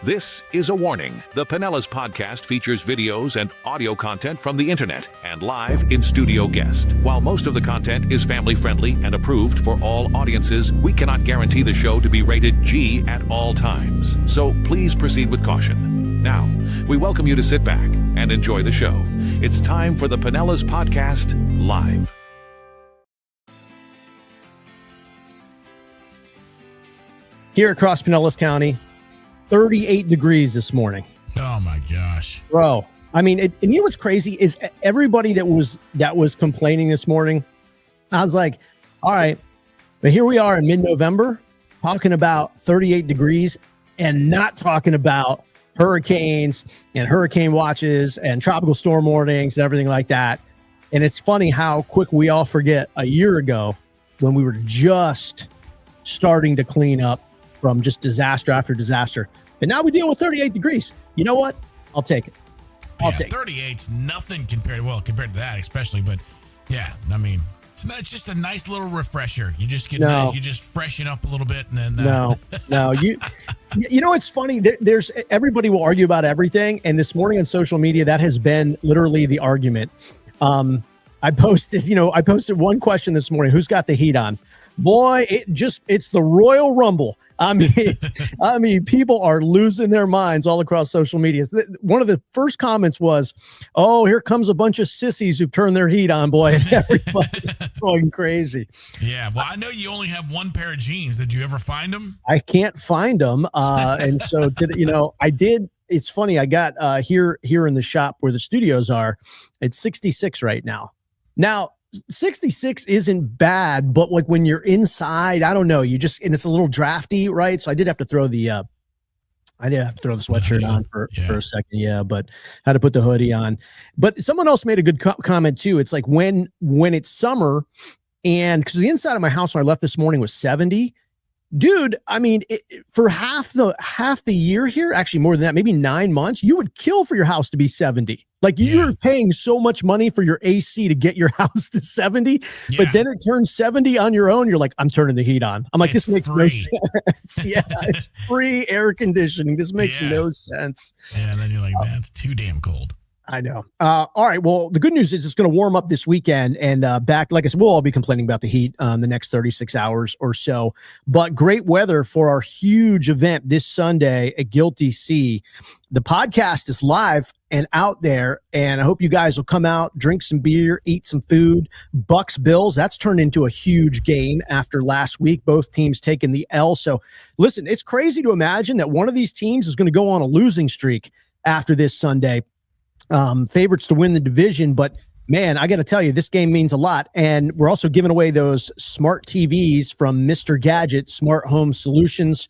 This is a warning. The Pinellas Podcast features videos and audio content from the internet and live in-studio guests. While most of the content is family-friendly and approved for all audiences, we cannot guarantee the show to be rated G at all times. So please proceed with caution. Now, we welcome you to sit back and enjoy the show. It's time for the Pinellas Podcast Live. Here across Pinellas County, 38 degrees this morning. Oh my gosh, bro! I mean, and you know what's crazy is everybody that was complaining this morning. I was like, all right, but here we are in mid-November talking about 38 degrees and not talking about hurricanes and hurricane watches and tropical storm warnings and everything like that. And it's funny how quick we all forget a year ago when we were just starting to clean up from just disaster after disaster. And now we deal with 38 degrees. You know what? I'll take it. I'll take 38's nothing compared to that, especially. But yeah, I mean, it's just a nice little refresher. You just get you just freshen up a little bit, and then no. You know, it's funny. There's everybody will argue about everything, and this morning on social media, that has been literally the argument. I posted one question this morning. Who's got the heat on? Boy, it's the Royal Rumble. I mean, people are losing their minds all across social media. One of the first comments was, "Oh, here comes a bunch of sissies who've turned their heat on." Boy, everybody's going crazy. Yeah, well, I know you only have one pair of jeans. Did you ever find them? I can't find them, and so I did. It's funny. I got here in the shop where the studios are. It's 66 right now. Now, 66 isn't bad, but like when you're inside, I don't know, and it's a little drafty, right? So I did have to throw the sweatshirt on for a second. Yeah. But had to put the hoodie on. But someone else made a good comment too. It's like when it's summer, and because the inside of my house when I left this morning was 70. Dude, I mean, for half the year here, actually more than that, maybe 9 months, you would kill for your house to be 70. Like you're paying so much money for your AC to get your house to 70, but then it turns 70 on your own. You're like, I'm turning the heat on. I'm like, this makes no sense. Yeah, it's free air conditioning. This makes no sense. Yeah, and then you're like, man, it's too damn cold. I know. All right. Well, the good news is it's going to warm up this weekend, and back, like I said, we'll all be complaining about the heat the next 36 hours or so, but great weather for our huge event this Sunday at Guilty Sea. The podcast is live and out there, and I hope you guys will come out, drink some beer, eat some food. Bucks Bills, that's turned into a huge game after last week, both teams taking the L. So listen, it's crazy to imagine that one of these teams is going to go on a losing streak after this Sunday. Favorites to win the division, but man, I got to tell you, this game means a lot. And we're also giving away those smart TVs from Mr. Gadget, Smart Home Solutions.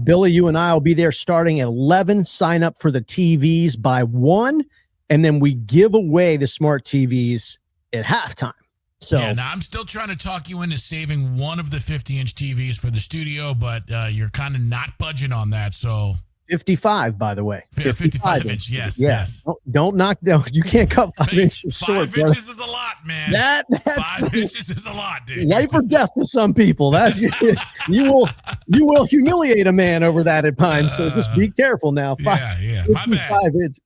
Billy, you and I will be there starting at 11. Sign up for the TVs by 1, and then we give away the smart TVs at halftime. So now I'm still trying to talk you into saving one of the 50-inch TVs for the studio, but you're kind of not budging on that. So 55, by the way. 55 inch, yes. Don't knock down. You can't cut 5 inches short. 5 inches is a lot, man. That's 5 inches is a lot, dude. Life or death to some people. That's you will humiliate a man over that at times. So just be careful now. Yeah. 55 inch.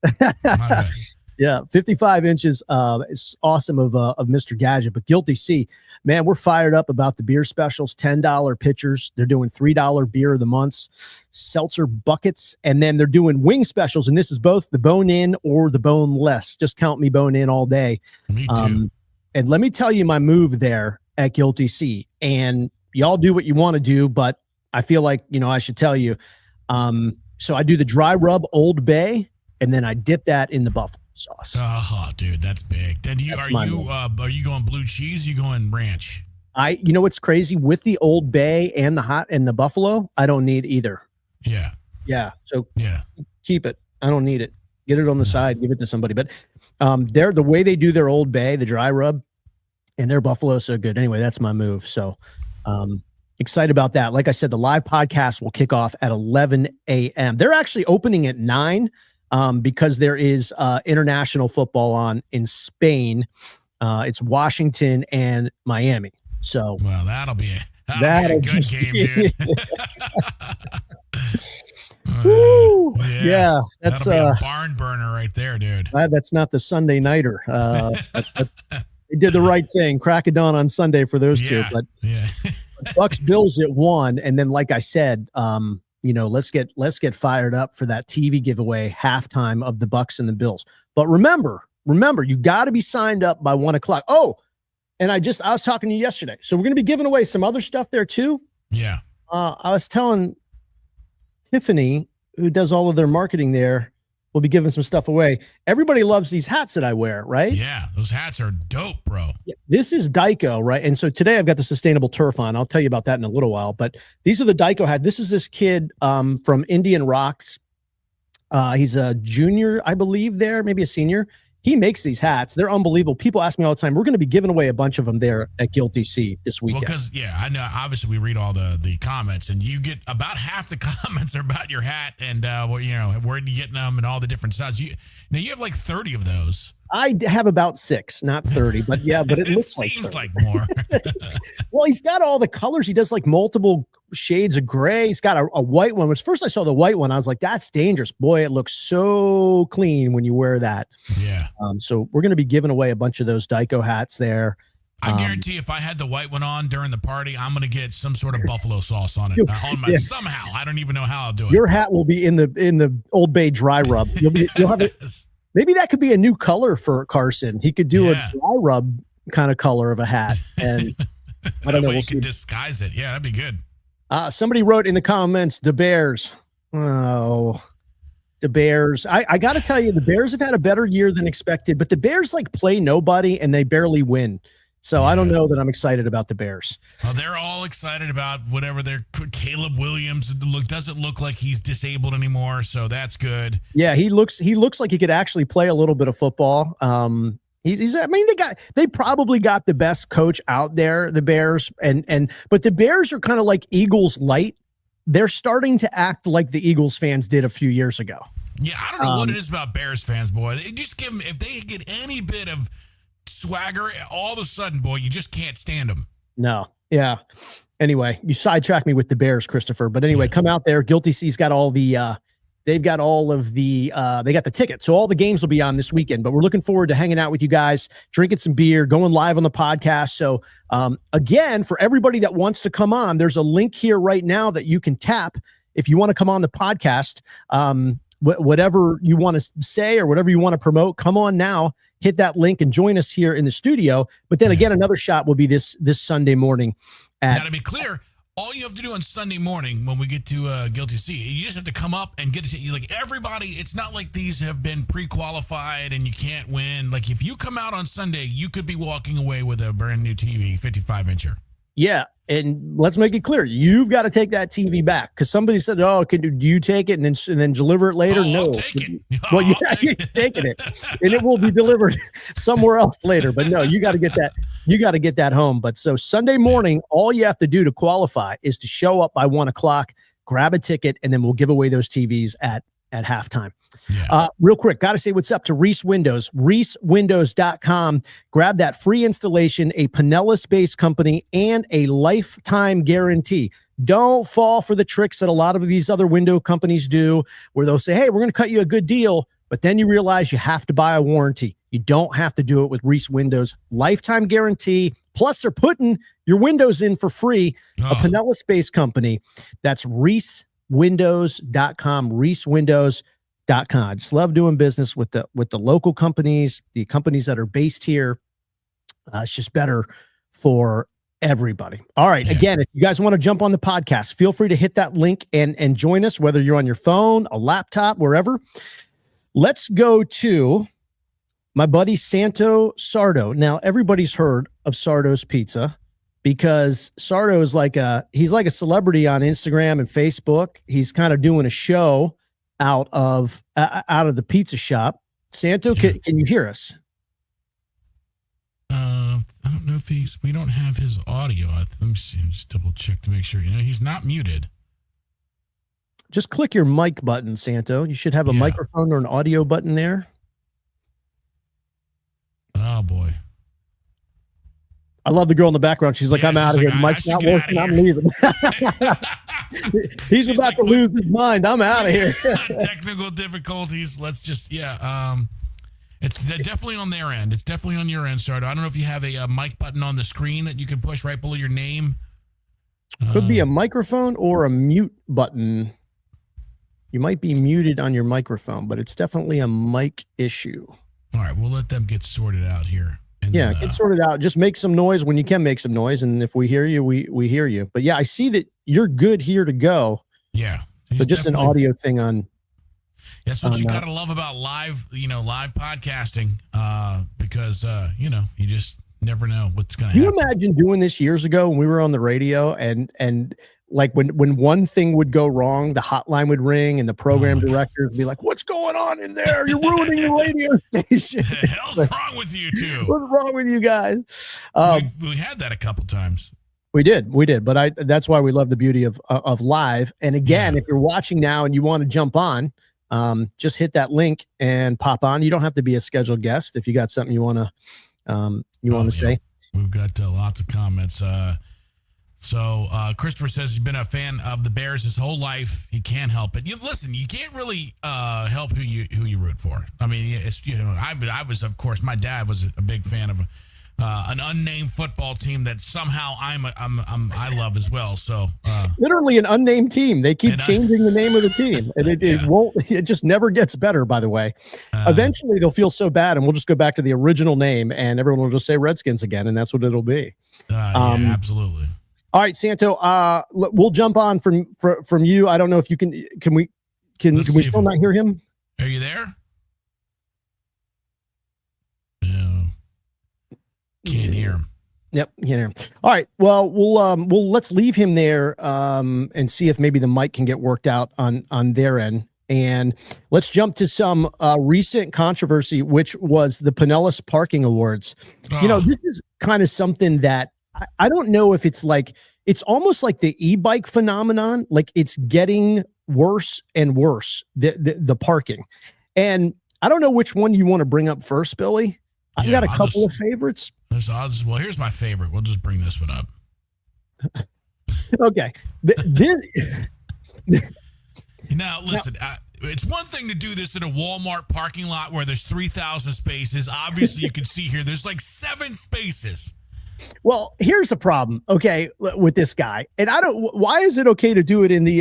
Yeah, 55 inches is awesome of Mr. Gadget. But Guilty Sea, man, we're fired up about the beer specials. $10 pitchers. They're doing $3 beer of the months, seltzer buckets, and then they're doing wing specials. And this is both the bone in or the boneless. Just count me bone in all day. Me too. And let me tell you my move there at Guilty Sea. And y'all do what you want to do, but I feel like I should tell you. So I do the dry rub Old Bay, and then I dip that in the buffalo sauce. Oh, dude, that's big. Then are you going blue cheese? Are you going ranch? You know what's crazy with the Old Bay and the hot and the buffalo? I don't need either. Yeah. So keep it. I don't need it. Get it on the side. Give it to somebody. But the way they do their Old Bay, the dry rub, and their buffalo is so good. Anyway, that's my move. So excited about that. Like I said, the live podcast will kick off at 11 a.m. They're actually opening at 9. Because there is international football on in Spain. It's Washington and Miami. So that'll be a good game, dude. Yeah, that's that'll be a barn burner right there, dude. That's not the Sunday nighter. They did the right thing. Crack of dawn on Sunday for those two. But Bucks Bills at 1, and then like I said, let's get fired up for that TV giveaway halftime of the Bucks and the Bills. But remember, you got to be signed up by 1:00. Oh, and I was talking to you yesterday, so we're going to be giving away some other stuff there too. Yeah. I was telling Tiffany, who does all of their marketing there, we'll be giving some stuff away. Everybody loves these hats that I wear, right? Yeah, those hats are dope, bro. Yeah, this is Dyko, right? And so today I've got the sustainable turf on. I'll tell you about that in a little while. But these are the Dyko hats. This is this kid from Indian Rocks. He's a junior, I believe, there, maybe a senior. He makes these hats. They're unbelievable. People ask me all the time. We're going to be giving away a bunch of them there at Guilty C this weekend. Well, because, I know, obviously we read all the comments, and you get about half the comments are about your hat and, where are you getting them and all the different styles. You have like 30 of those. I have about 6, not 30, but but it looks like 30. Seems like more. Well, he's got all the colors. He does like multiple shades of gray. He's got a white one, which first I saw the white one, I was like, that's dangerous. Boy, it looks so clean when you wear that. Yeah. So we're going to be giving away a bunch of those Dyko hats there. I guarantee if I had the white one on during the party, I'm going to get some sort of buffalo sauce on it. Somehow. I don't even know how I'll do it. Your hat will be in the Old Bay dry rub. You'll have it. Maybe that could be a new color for Carson. He could do a dry rub kind of color of a hat. And I don't know. You can disguise it. Yeah, that'd be good. Somebody wrote in the comments, the Bears. Oh, the Bears. I got to tell you, the Bears have had a better year than expected, but the Bears play nobody and they barely win. So I don't know that I'm excited about the Bears. Well, they're all excited about whatever Caleb Williams doesn't look like he's disabled anymore, so that's good. Yeah, he looks like he could actually play a little bit of football. They probably got the best coach out there, the Bears, but the Bears are kind of like Eagles light. They're starting to act like the Eagles fans did a few years ago. Yeah, I don't know what it is about Bears fans, boy. They just give them, if they get any bit of swagger, all of a sudden, boy, you just can't stand them. No. Yeah. Anyway, you sidetracked me with the Bears, Christopher. But anyway, come out there. Guilty C's got all the they got the tickets. So all the games will be on this weekend, but we're looking forward to hanging out with you guys, drinking some beer, going live on the podcast. So again, for everybody that wants to come on, there's a link here right now that you can tap if you want to come on the podcast. Whatever you want to say or whatever you want to promote, come on now, hit that link and join us here in the studio. But then again, another shot will be this Sunday morning. Now, to be clear, all you have to do on Sunday morning when we get to Guilty C, you just have to come up and get it. Like everybody, it's not like these have been pre-qualified and you can't win. Like if you come out on Sunday, you could be walking away with a brand new TV, 55-incher. Yeah. And let's make it clear, you've got to take that TV back because somebody said, "Oh, do you take it and then deliver it later?" No, I'll take it. Well, you're taking it, and it will be delivered somewhere else later. But no, you got to get that. You got to get that home. But so Sunday morning, all you have to do to qualify is to show up by 1:00, grab a ticket, and then we'll give away those TVs at halftime. Yeah. Real quick, got to say what's up to Reece Windows, ReeceWindows.com. Grab that free installation, a Pinellas-based company, and a lifetime guarantee. Don't fall for the tricks that a lot of these other window companies do, where they'll say, "Hey, we're going to cut you a good deal," but then you realize you have to buy a warranty. You don't have to do it with Reece Windows. Lifetime guarantee. Plus, they're putting your windows in for free. A Pinellas-based company. That's ReeceWindows.com. ReeceWindows.com. I just love doing business with the local companies, the companies that are based here. It's just better for everybody. All right. Yeah. Again, if you guys want to jump on the podcast, feel free to hit that link and join us, whether you're on your phone, a laptop, wherever. Let's go to my buddy Santo Sardo. Now, everybody's heard of Sardo's Pizza because Sardo is he's like a celebrity on Instagram and Facebook. He's kind of doing a show out of the pizza shop. Santo, can you hear us? I don't know if we don't have his audio. Let me see, just double check to make sure. He's not muted. Just click your mic button, Santo. You should have a microphone or an audio button there. Oh boy. I love the girl in the background. She's like, "I'm out of here. The mic's not working. I'm leaving." He's about to lose his mind. I'm out of here. Technical difficulties. Let's just, It's definitely on their end. It's definitely on your end, Sardo. I don't know if you have a mic button on the screen that you can push right below your name. Could be a microphone or a mute button. You might be muted on your microphone, but it's definitely a mic issue. All right, we'll let them get sorted out here. Get sorted out. Just make some noise when you can make some noise, and if we hear you, we hear you. But yeah, I see that you're good here to go. Yeah. So just an audio thing on. That's what you got to love about live podcasting, because, you just never know what's going to happen. You imagine doing this years ago when we were on the radio and like when one thing would go wrong, the hotline would ring and the program director would be like, "What's going on in there? You're ruining your radio station. What the hell's wrong with you two? What's wrong with you guys?" We had that a couple times. We did. But that's why we love the beauty of live. And again, if you're watching now and you want to jump on, just hit that link and pop on. You don't have to be a scheduled guest if you got something you want to say. We've got lots of comments. So Christopher says he's been a fan of the Bears his whole life. He can't help it. Listen, you can't really help who you root for. I mean, it's I was, of course, my dad was a big fan of an unnamed football team that somehow I love as well. So literally an unnamed team. They keep changing the name of the team, and it just never gets better. By the way, eventually they'll feel so bad, and we'll just go back to the original name, and everyone will just say Redskins again, and that's what it'll be. Absolutely. All right, Santo. We'll jump on from you. I don't know if you can we still not hear him? Are you there? Can't hear him. Yep, can't hear him. All right. Well, let's leave him there and see if maybe the mic can get worked out on their end. And let's jump to some recent controversy, which was the Pinellas Parking Awards. Oh. This is kind of something that I don't know if it's almost like the e-bike phenomenon. Like it's getting worse and worse, the parking. And I don't know which one you want to bring up first, Billy. I got a couple of favorites. Well, here's my favorite. We'll just bring this one up. Okay. Now, listen, it's one thing to do this in a Walmart parking lot where there's 3,000 spaces. Obviously, you can see here, there's like 7 spaces. Well, here's the problem, okay, with this guy. And why is it okay to do it in the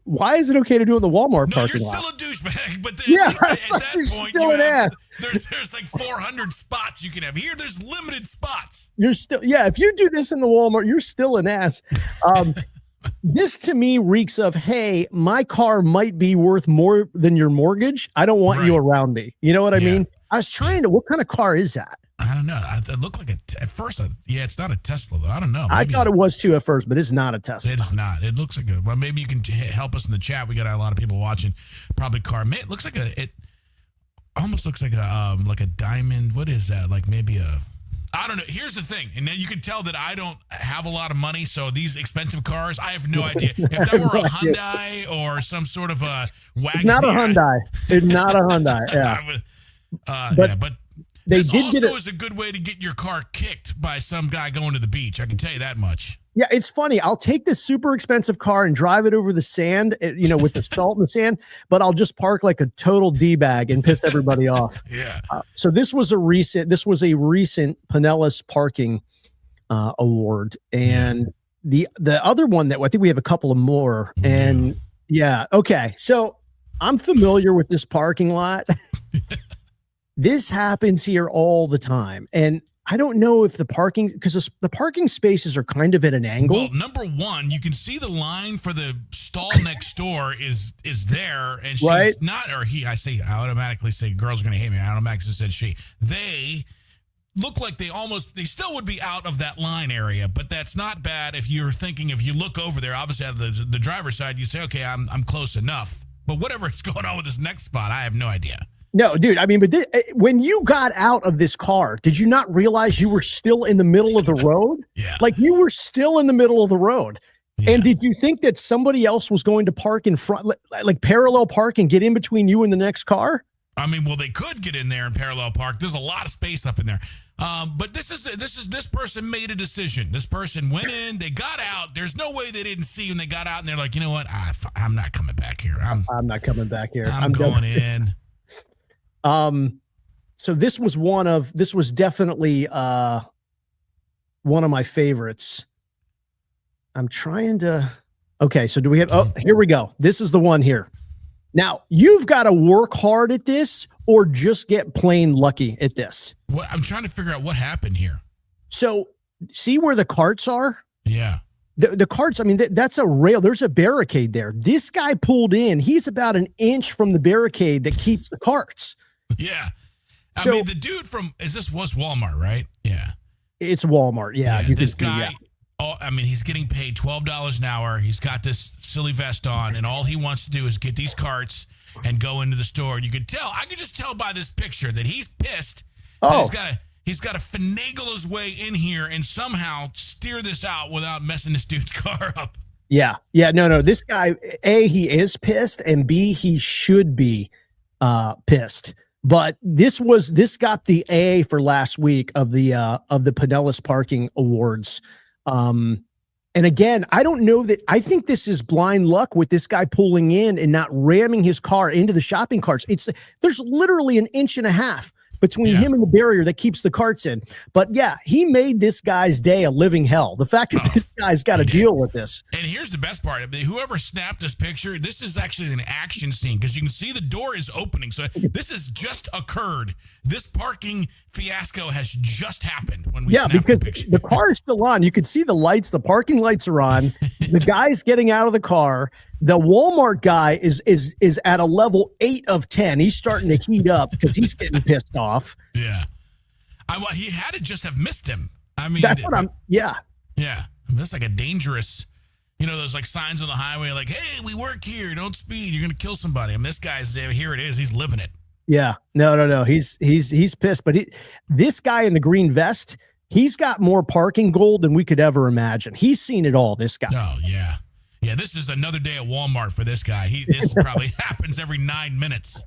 Walmart parking lot? You're still a douchebag, but at that point, still an ass. There's like 400 spots you can have. Here, there's limited spots. You're still, if you do this in the Walmart, you're still an ass. This to me reeks of, hey, my car might be worth more than your mortgage. I don't want you around me. You know what I mean? I was trying to, what kind of car is that? I don't know. It looked like at first. It's not a Tesla though. I don't know. I thought it was too at first, but it's not a Tesla. It is not. It looks like well, maybe you can help us in the chat. We got a lot of people watching. Probably car. It looks like it almost looks like a diamond. What is that? Like maybe I don't know. Here's the thing, and then you can tell that I don't have a lot of money, so these expensive cars, I have no idea. If that were a Hyundai or some sort of a wagon. It's not a Hyundai. It's not a Hyundai. Yeah. But they did get is a good way to get your car kicked by some guy going to the beach. I can tell you that much. Yeah, it's funny. I'll take this super expensive car and drive it over the sand, with the salt and the sand, but I'll just park like a total D-bag and piss everybody off. Yeah. So this was a recent Pinellas parking award, and the other one that I think we have a couple of more. And okay. So I'm familiar with this parking lot. This happens here all the time, and I don't know if the parking spaces are kind of at an angle. Well, number one, you can see the line for the stall next door is there, and she's not, or he. I automatically say girls are going to hate me. I automatically said she. They look like they still would be out of that line area, but that's not bad if you're thinking, if you look over there, obviously out of the driver's side, you say, okay, I'm close enough. But whatever is going on with this next spot, I have no idea. No, dude, I mean, but when you got out of this car, did you not realize you were still in the middle of the road? Yeah. Like you were still in the middle of the road. Yeah. And did you think that somebody else was going to park in front, like parallel park and get in between you and the next car? I mean, well, they could get in there and parallel park. There's a lot of space up in there. But this person made a decision. This person went in, they got out. There's no way they didn't see when they got out, and they're like, you know what? I'm not coming back here. I'm not coming back here. I'm going in. So this was definitely one of my favorites. I'm trying to. Okay, so do we have? Oh, here we go. This is the one here. Now you've got to work hard at this, or just get plain lucky at this. Well, I'm trying to figure out what happened here. So see where the carts are? Yeah. The carts, I mean, that's a rail. There's a barricade there. This guy pulled in. He's about an inch from the barricade that keeps the carts. Yeah. I mean, the dude was Walmart, right? Yeah. It's Walmart. Yeah. This guy, he's getting paid $12 an hour. He's got this silly vest on, and all he wants to do is get these carts and go into the store. And I could just tell by this picture that he's pissed. Oh. He's got to finagle his way in here and somehow steer this out without messing this dude's car up. Yeah. Yeah. No. This guy, A, he is pissed, and B, he should be pissed. But this got the A for last week of the Pinellas Parking Awards. And again, I don't know that. I think this is blind luck with this guy pulling in and not ramming his car into the shopping carts. There's literally an inch and a half between him and the barrier that keeps the carts in. But yeah, he made this guy's day a living hell. The fact that this guy's got to deal with this. And here's the best part. I mean, whoever snapped this picture, this is actually an action scene because you can see the door is opening. So this has just occurred. This parking fiasco has just happened when we snapped because the picture. The car is still on. You can see the lights. The parking lights are on. The guy's getting out of the car. The Walmart guy is at a level 8 of 10. He's starting to heat up because he's getting pissed off. Yeah. He had to just have missed him. I mean, that's what yeah. Yeah. I mean, that's like a dangerous, those like signs on the highway like, hey, we work here. Don't speed. You're going to kill somebody. I mean, this guy's, here it is. He's living it. Yeah. No. He's pissed. But this guy in the green vest, he's got more parking gold than we could ever imagine. He's seen it all, this guy. Oh, yeah. Yeah, this is another day at Walmart for this guy. This probably happens every 9 minutes.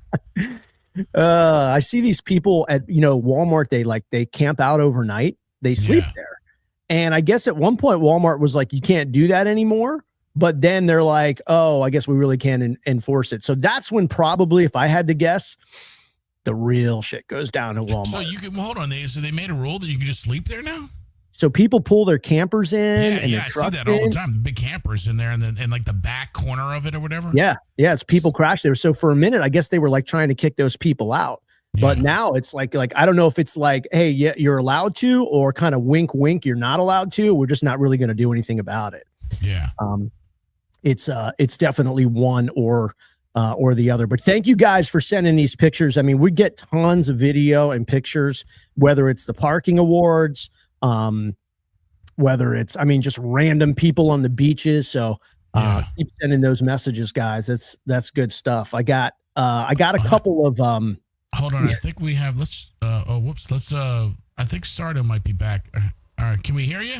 I see these people at Walmart. They camp out overnight. They sleep there, and I guess at one point Walmart was like, "You can't do that anymore." But then they're like, "Oh, I guess we really can enforce it." So that's when probably, if I had to guess, the real shit goes down at Walmart. So hold on. So they made a rule that you can just sleep there now. So people pull their campers in, and I see that all the time. The big campers in there, and like the back corner of it or whatever. Yeah, it's people crash there. So for a minute, I guess they were like trying to kick those people out, but now it's like I don't know if it's like, hey, yeah, you're allowed to, or kind of wink, wink, you're not allowed to. We're just not really going to do anything about it. Yeah, it's definitely one or the other. But thank you guys for sending these pictures. I mean, we get tons of video and pictures, whether it's the parking awards. Whether it's, just random people on the beaches. So, keep sending those messages, guys. That's good stuff. I got a couple of, hold on. I think we have, I think Sardo might be back. All right. Can we hear you?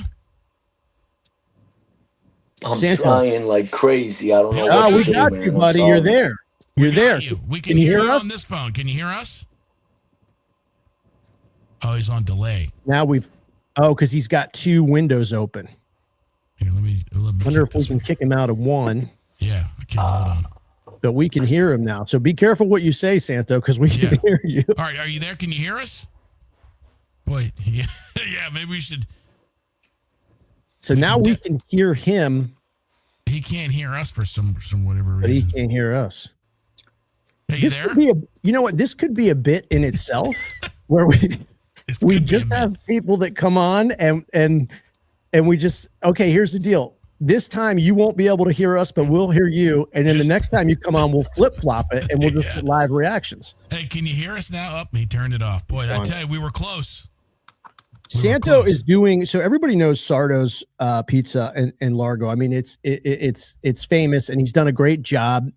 I'm trying like crazy. I don't know what to we do, got man. you, buddy. You're there. You're there. We can hear you on this phone. Can you hear us? Oh, he's on delay. Now because he's got 2 windows open. Here, let me wonder if we can kick him out of one. Yeah, I can. Hold on. But we can hear him now. So be careful what you say, Santo, because we can hear you. All right, are you there? Can you hear us? Boy, yeah, maybe we should. So now we can hear him. He can't hear us for some whatever reason. But he can't hear us. Are you there? You know what? This could be a bit in itself where we just have people that come on and we just, okay, here's the deal. This time you won't be able to hear us, but we'll hear you. And then the next time you come on, we'll flip flop it and we'll just get live reactions. Hey, can you hear us now? He turned it off. Boy, I tell you, we were close. Santo is doing, so everybody knows Sardo's pizza in Largo. I mean, it's famous, and he's done a great job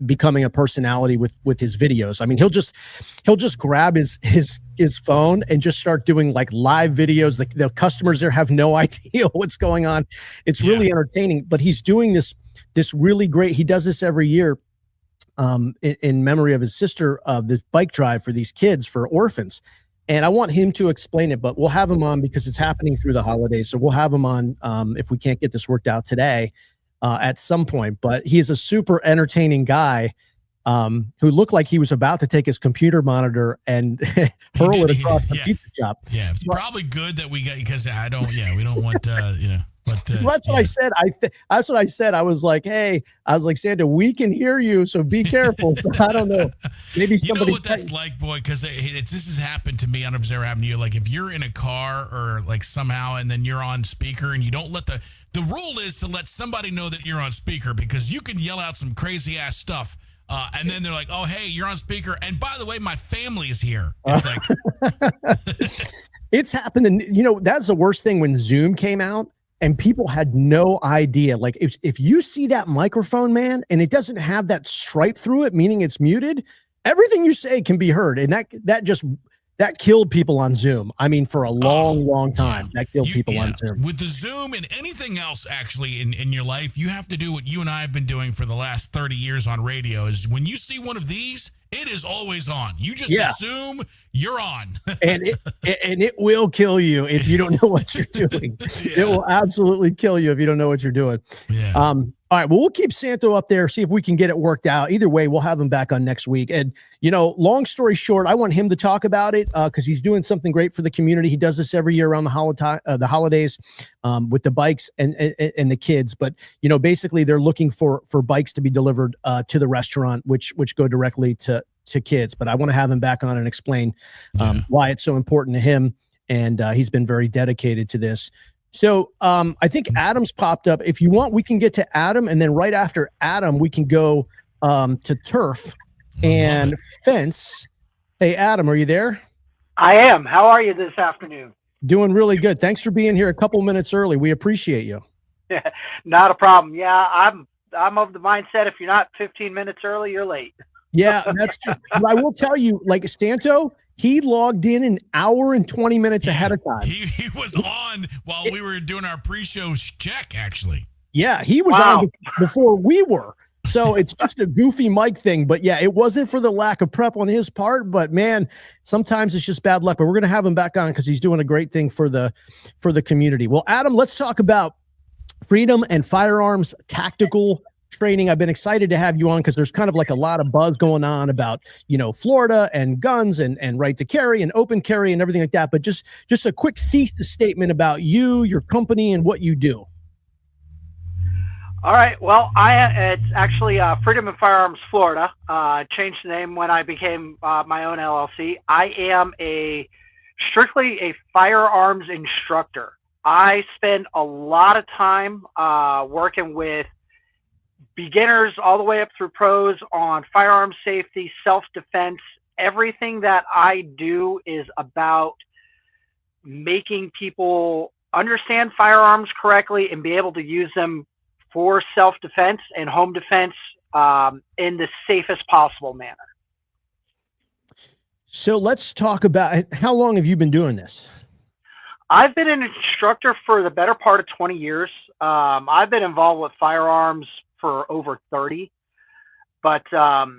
becoming a personality with his videos. I mean, he'll just grab his phone and just start doing like live videos. The customers there have no idea what's going on. It's really entertaining, but he's doing this really great. He does this every year in memory of his sister, this bike drive for these kids, for orphans. And I want him to explain it, but we'll have him on because it's happening through the holidays. So we'll have him on if we can't get this worked out today at some point. But he is a super entertaining guy who looked like he was about to take his computer monitor and hurl it across the pizza shop. Yeah, it's probably good that we got, because we don't want, But, well, that's what I said. That's what I said. I was like, hey, Santa, we can hear you, so be careful. I don't know. Maybe somebody. You know what that's like, boy, because this has happened to me. I don't know if it's ever happened to you. Like if you're in a car or like somehow, and then you're on speaker, and you don't let the rule is to let somebody know that you're on speaker, because you can yell out some crazy ass stuff. And then they're like, oh, hey, you're on speaker. And by the way, my family is here. It's like. It's happened. And, that's the worst thing when Zoom came out and people had no idea. Like if you see that microphone, man, and it doesn't have that stripe through it, meaning it's muted, everything you say can be heard. And that killed people on Zoom. I mean, for a long time, that killed people on Zoom. With the Zoom and anything else, actually, in your life, you have to do what you and I have been doing for the last 30 years on radio, is when you see one of these, it is always on. You just assume you're on. and it will kill you if you don't know what you're doing. It will absolutely kill you if you don't know what you're doing. Yeah. All right. Well, we'll keep Santo up there, see if we can get it worked out. Either way, we'll have him back on next week. And, long story short, I want him to talk about it because he's doing something great for the community. He does this every year around the holidays with the bikes and the kids. But, basically they're looking for bikes to be delivered to the restaurant, which go directly to kids. But I want to have him back on and explain why it's so important to him. And he's been very dedicated to this. So I think Adam's popped up. If you want, we can get to Adam. And then right after Adam, we can go to Turf and Fence. Hey, Adam, are you there? I am. How are you this afternoon? Doing really good. Thanks for being here a couple minutes early. We appreciate you. Not a problem. Yeah, I'm of the mindset if you're not 15 minutes early, you're late. Yeah, that's true. I will tell you, like Santo, he logged in an hour and 20 minutes ahead of time. He was on while we were doing our pre-show check, actually. Yeah, he was on before we were. So it's just a goofy mic thing. But yeah, it wasn't for the lack of prep on his part. But man, sometimes it's just bad luck. But we're going to have him back on because he's doing a great thing for the community. Well, Adam, let's talk about Freedom and Firearms tactical training. I've been excited to have you on because there's kind of like a lot of buzz going on about, Florida and guns and right to carry and open carry and everything like that. But just a quick thesis statement about you, your company, and what you do. All right. Well, it's actually Freedom and Firearms Florida. Changed the name when I became my own LLC. I am strictly a firearms instructor. I spend a lot of time working with beginners all the way up through pros on firearms safety, self-defense. Everything that I do is about making people understand firearms correctly and be able to use them for self-defense and home defense in the safest possible manner. So let's talk about how long have you been doing this? I've been an instructor for the better part of 20 years. I've been involved with firearms for over 30, but I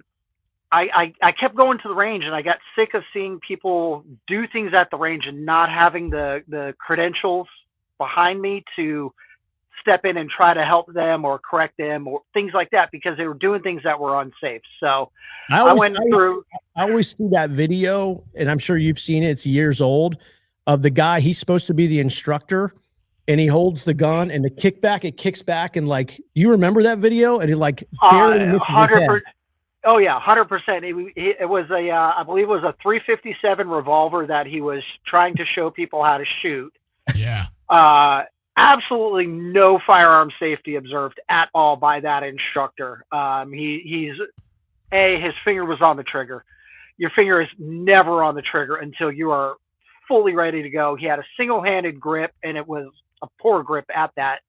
kept going to the range, and I got sick of seeing people do things at the range and not having the credentials behind me to step in and try to help them or correct them or things like that, because they were doing things that were unsafe. So I always see that video, and I'm sure you've seen it. It's years old, of the guy. He's supposed to be the instructor, and he holds the gun, and the kickback, it kicks back, and like, you remember that video? And he like barely misses his head. Oh yeah, 100%. It was I believe it was a .357 revolver that he was trying to show people how to shoot. Yeah. Absolutely no firearm safety observed at all by that instructor. His finger was on the trigger. Your finger is never on the trigger until you are fully ready to go. He had a single-handed grip, and it was a poor grip at that,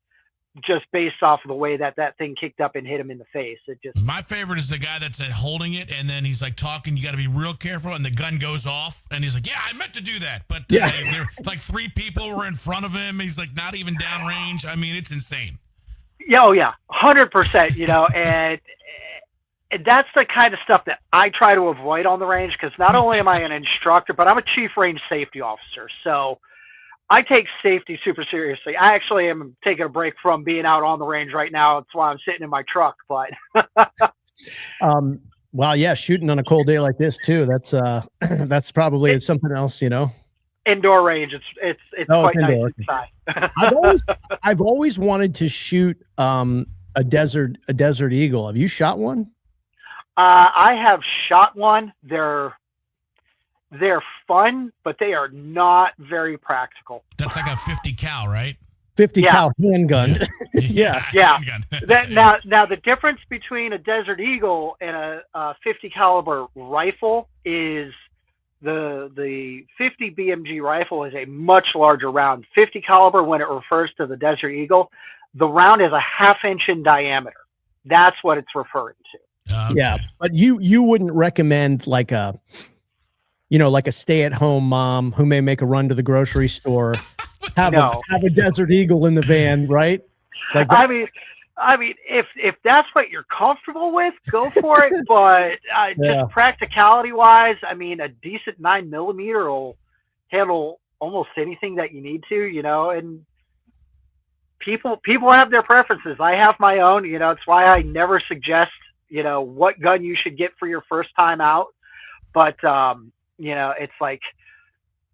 just based off of the way that thing kicked up and hit him in the face. My favorite is the guy that's holding it, and then he's like talking, you got to be real careful, and the gun goes off, and he's like, yeah, I meant to do that, but there like 3 people were in front of him. He's like not even downrange. I mean, it's insane. Yeah, oh yeah, 100%. And that's the kind of stuff that I try to avoid on the range, because not only am I an instructor, but I'm a chief range safety officer. So I take safety super seriously. I actually am taking a break from being out on the range right now. That's why I'm sitting in my truck. But well, yeah, shooting on a cold day like this too. That's probably something else, you know. Indoor range. It's quite nice inside. I've always wanted to shoot a desert eagle. Have you shot one? I have shot one. They're fun, but they are not very practical. That's like a 50 cal, right? 50 cal handgun. Yeah. Handgun. Now the difference between a Desert Eagle and a 50 caliber rifle is the 50 BMG rifle is a much larger round. 50 caliber, when it refers to the Desert Eagle, the round is a ½ inch in diameter. That's what it's referring to. Okay. Yeah, but you wouldn't recommend like a stay-at-home mom who may make a run to the grocery store have a Desert Eagle in the van, right? Like that. I mean, if that's what you're comfortable with, go for it. But just practicality-wise, I mean, a decent 9mm will handle almost anything that you need to, you know. And people have their preferences. I have my own. You know, it's why I never suggest, you know, what gun you should get for your first time out. But you know, it's like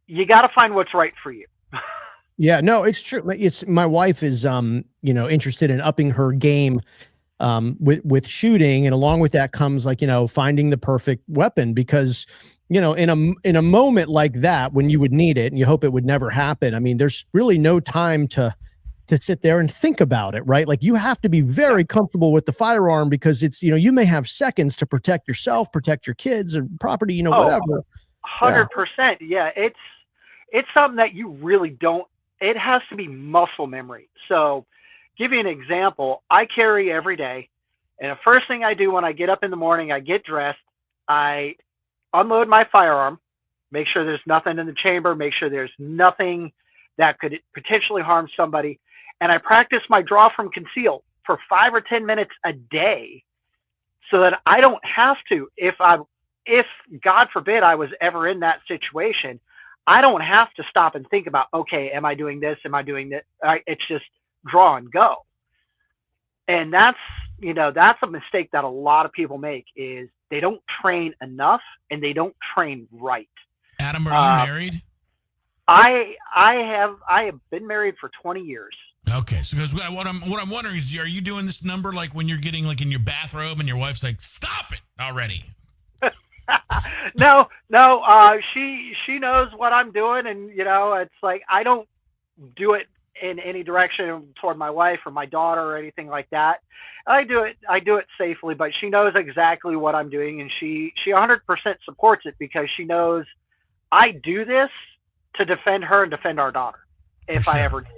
you got to find what's right for you. Yeah, no, it's true. It's my wife is, interested in upping her game with shooting, and along with that comes like, finding the perfect weapon, because, in a moment like that when you would need it and you hope it would never happen. I mean, there's really no time to sit there and think about it, right? Like you have to be very comfortable with the firearm, because it's, you may have seconds to protect yourself, protect your kids and property, whatever. 100%. Yeah. It's something that you really don't. It has to be muscle memory. So give you an example. I carry every day, and the first thing I do when I get up in the morning, I get dressed, I unload my firearm, make sure there's nothing in the chamber, make sure there's nothing that could potentially harm somebody. And I practice my draw from conceal for 5 or 10 minutes a day, so that I don't have to, if God forbid I was ever in that situation, I don't have to stop and think about, okay, am I doing this? Am I doing that? It's just draw and go. And that's a mistake that a lot of people make, is they don't train enough and they don't train right. Adam, are you married? I have been married for 20 years. Okay, so because what I'm wondering is, are you doing this number like when you're getting like in your bathrobe and your wife's like, "Stop it already"? No. She knows what I'm doing, and it's like I don't do it in any direction toward my wife or my daughter or anything like that. I do it safely, but she knows exactly what I'm doing, and she 100% supports it, because she knows I do this to defend her and defend our daughter if I ever need it.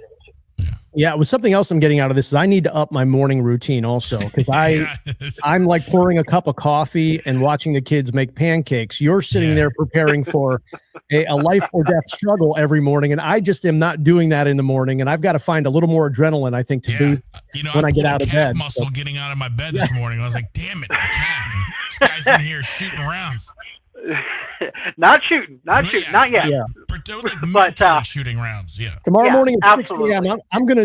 Yeah, it was something else I'm getting out of this is I need to up my morning routine also, because I'm like pouring a cup of coffee and watching the kids make pancakes. You're sitting there preparing for a life or death struggle every morning, and I just am not doing that in the morning. And I've got to find a little more adrenaline, I think, to boot when I get out of bed. Muscle getting out of my bed this morning. I was like, damn it, my calf. This guy's in here shooting rounds. Not shooting, not yet. Yeah. But shooting rounds. Yeah. Tomorrow morning at 6 a.m.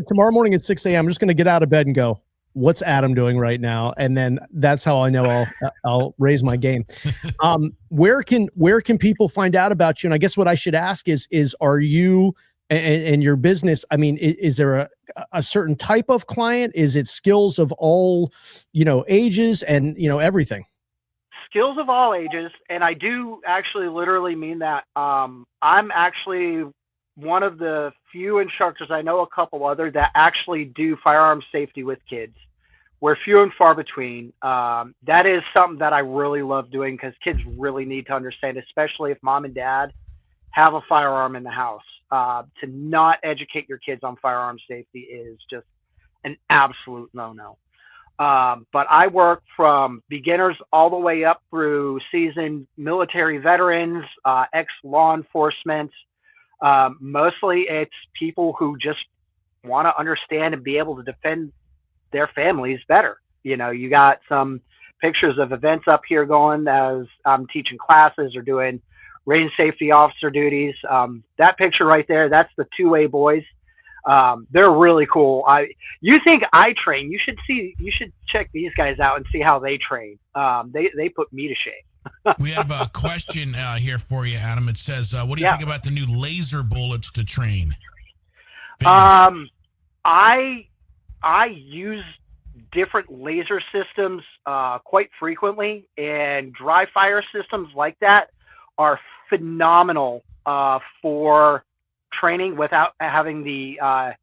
Tomorrow morning at 6 a.m. I'm just gonna get out of bed and go, what's Adam doing right now? And then that's how I know I'll raise my game. Where can people find out about you? And I guess what I should ask is are you and your business? I mean, is there a certain type of client? Is it skills of all ages and everything? Skills of all ages, and I do actually literally mean that. I'm actually one of the few instructors, I know a couple other, that actually do firearm safety with kids. We're few and far between. That is something that I really love doing, because kids really need to understand, especially if mom and dad have a firearm in the house. To not educate your kids on firearm safety is just an absolute no-no. But I work from beginners all the way up through seasoned military veterans, ex-law enforcement. Mostly it's people who just want to understand and be able to defend their families better. You got some pictures of events up here going as I'm teaching classes or doing range safety officer duties. That picture right there, that's the 2A boys. They're really cool. You think I train? You should check these guys out and see how they train. They put me to shame. We have a question here for you, Adam. It says, what do you think about the new laser bullets to train? Finish. I use different laser systems quite frequently, and dry fire systems like that are phenomenal for training without having the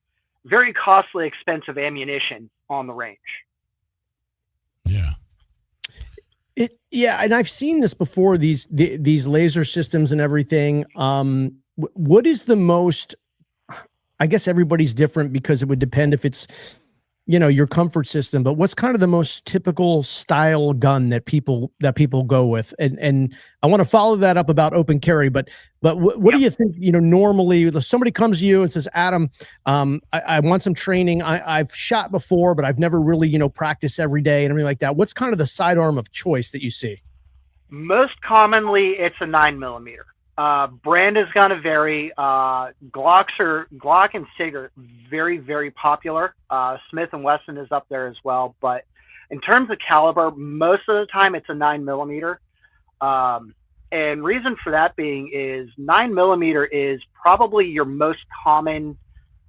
very costly, expensive ammunition on the range. Yeah. And I've seen this before, these laser systems and everything. What is the most, I guess everybody's different because it would depend if it's, your comfort system, but what's kind of the most typical style gun that people go with? And I want to follow that up about open carry, but what do you think, normally if somebody comes to you and says, Adam, I want some training. I've shot before, but I've never really, practiced every day and everything like that. What's kind of the sidearm of choice that you see? Most commonly it's a 9mm. Brand is going to vary. Glock and SIG are very, very popular. Smith & Wesson is up there as well. But in terms of caliber, most of the time it's a 9mm. And reason for that being is 9mm is probably your most common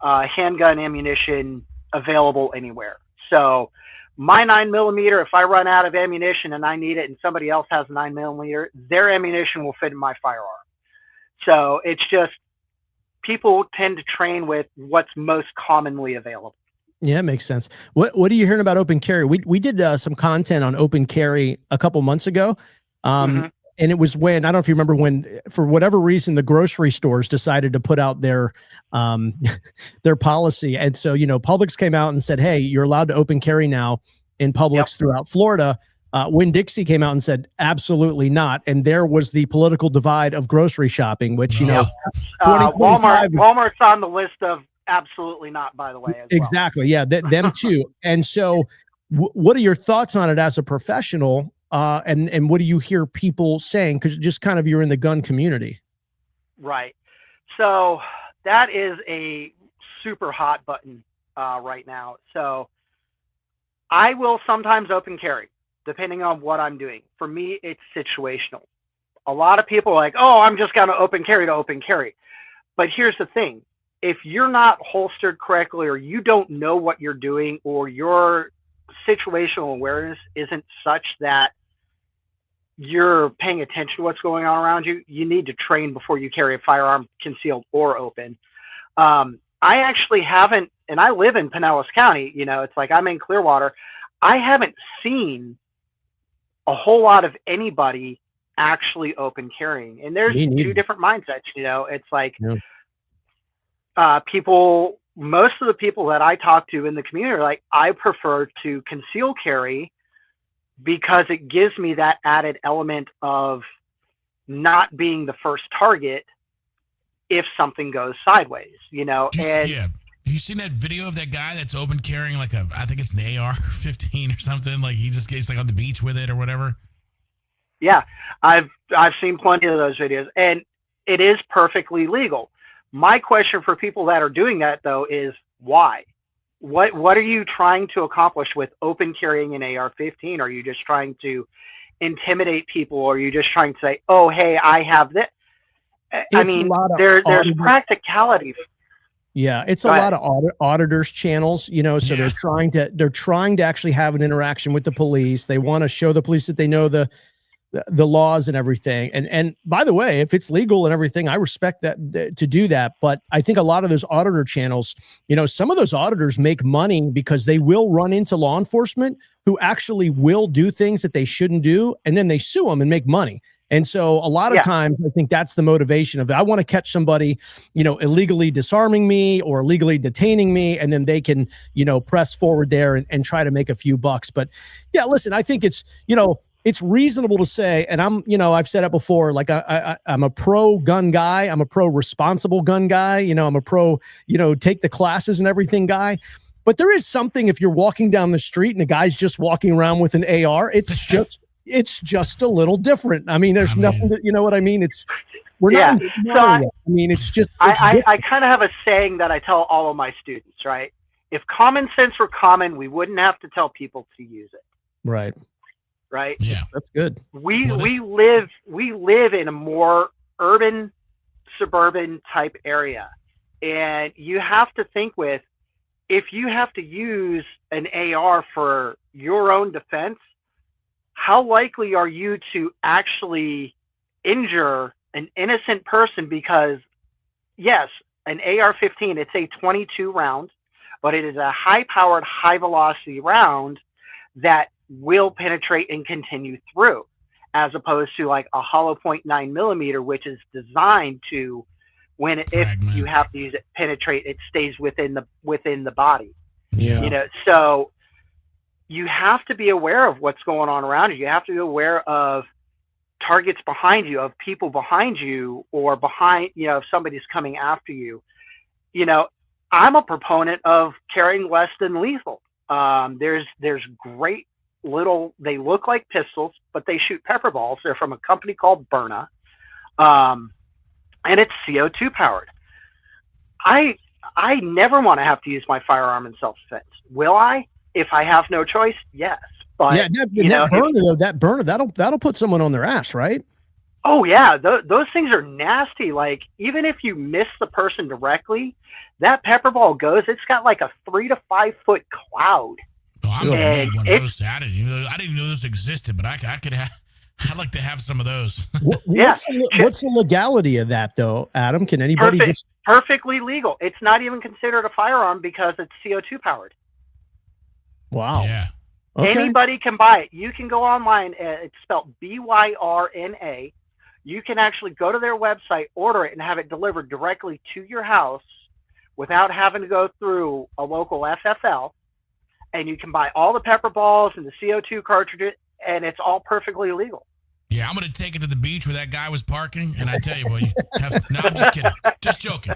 handgun ammunition available anywhere. So my 9mm, if I run out of ammunition and I need it and somebody else has a 9mm, their ammunition will fit in my firearm. So it's just people tend to train with what's most commonly available. Yeah, it makes sense. What are you hearing about open carry? We did some content on open carry a couple months ago. And it was when, I don't know if you remember, when for whatever reason, the grocery stores decided to put out their policy. And so, Publix came out and said, hey, you're allowed to open carry now in Publix throughout Florida. Winn-Dixie came out and said, absolutely not. And there was the political divide of grocery shopping, which, Walmart's on the list of absolutely not, by the way. Exactly. Yeah. Them too. And so what are your thoughts on it as a professional? And what do you hear people saying? Because just kind of, you're in the gun community. Right. So that is a super hot button right now. So I will sometimes open carry, depending on what I'm doing. For me, it's situational. A lot of people are like, oh, I'm just going to open carry. But here's the thing. If you're not holstered correctly, or you don't know what you're doing, or your situational awareness isn't such that you're paying attention to what's going on around you, you need to train before you carry a firearm, concealed or open. I actually haven't, and I live in Pinellas County, it's like I'm in Clearwater. I haven't seen a whole lot of anybody actually open carrying. And there's two different mindsets, it's like people, most of the people that I talk to in the community are like, I prefer to conceal carry because it gives me that added element of not being the first target if something goes sideways, and yeah. Have you seen that video of that guy that's open carrying I think it's an AR-15 or something? Like he just gets on the beach with it or whatever. Yeah, I've seen plenty of those videos, and it is perfectly legal. My question for people that are doing that though is why? What are you trying to accomplish with open carrying an AR-15? Are you just trying to intimidate people, or are you just trying to say, oh, hey, I have this? There's practicality. Yeah, it's a lot of auditors channels, so they're trying to actually have an interaction with the police. They want to show the police that they know the laws and everything. And by the way, if it's legal and everything, I respect that to do that. But I think a lot of those auditor channels, some of those auditors make money because they will run into law enforcement who actually will do things that they shouldn't do, and then they sue them and make money. And so a lot of times I think that's the motivation of, I want to catch somebody, illegally disarming me or illegally detaining me. And then they can, press forward there and try to make a few bucks. But yeah, listen, I think it's, it's reasonable to say, and I've said it before, like I'm a pro gun guy. I'm a pro responsible gun guy. I'm a pro, take the classes and everything guy. But there is something if you're walking down the street and a guy's just walking around with an AR, it's just a little different. I mean, there's nothing that, you know what I mean? We're not. So I mean, it's just. I kind of have a saying that I tell all of my students, right? If common sense were common, we wouldn't have to tell people to use it. Right. Right. Yeah, that's good. We live in a more urban, suburban type area, and you have to think with, if you have to use an AR for your own defense, how likely are you to actually injure an innocent person? Because yes, an AR-15, it's a 22 round, but it is a high-powered, high-velocity round that will penetrate and continue through, as opposed to like a hollow point 9mm, which is designed to, if you have to use it, penetrate, it stays within the body. Yeah. You know, so you have to be aware of what's going on around you. You have to be aware of targets behind you, of people behind you, or behind, you know, if somebody's coming after you. You know, I'm a proponent of carrying less than lethal. There's great little, they look like pistols, but they shoot pepper balls. They're from a company called Byrna, and it's CO2 powered. I never want to have to use my firearm in self-defense. Will I? If I have no choice, yes. But yeah, that Byrna, that'll put someone on their ass, right? Oh yeah, those things are nasty. Like, even if you miss the person directly, that pepper ball goes. It's got like a 3 to 5 foot cloud. Oh, I'm gonna need one of those. I didn't even know those existed, but I could have. I'd like to have some of those. What's the legality of that, though, Adam? Can anybody perfectly legal? It's not even considered a firearm because it's CO2 powered. Wow. Yeah. Okay. Anybody can buy it. You can go online. It's spelled BYRNA. You can actually go to their website, order it, and have it delivered directly to your house without having to go through a local FFL. And you can buy all the pepper balls and the CO2 cartridges, and it's all perfectly legal. Yeah, I'm going to take it to the beach where that guy was parking, and I tell you, boy, no, I'm just kidding. Just joking.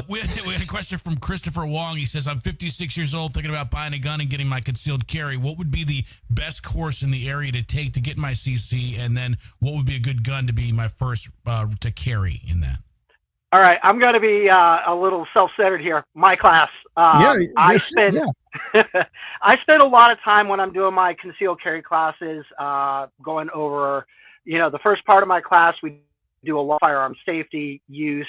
We had a question from Christopher Wong. He says, I'm 56 years old, thinking about buying a gun and getting my concealed carry. What would be the best course in the area to take to get my CC, and then what would be a good gun to be my first to carry in that? All right, I'm going to be a little self-centered here. My class. I spend a lot of time when I'm doing my concealed carry classes going over, you know, the first part of my class, we do a lot of firearm safety use.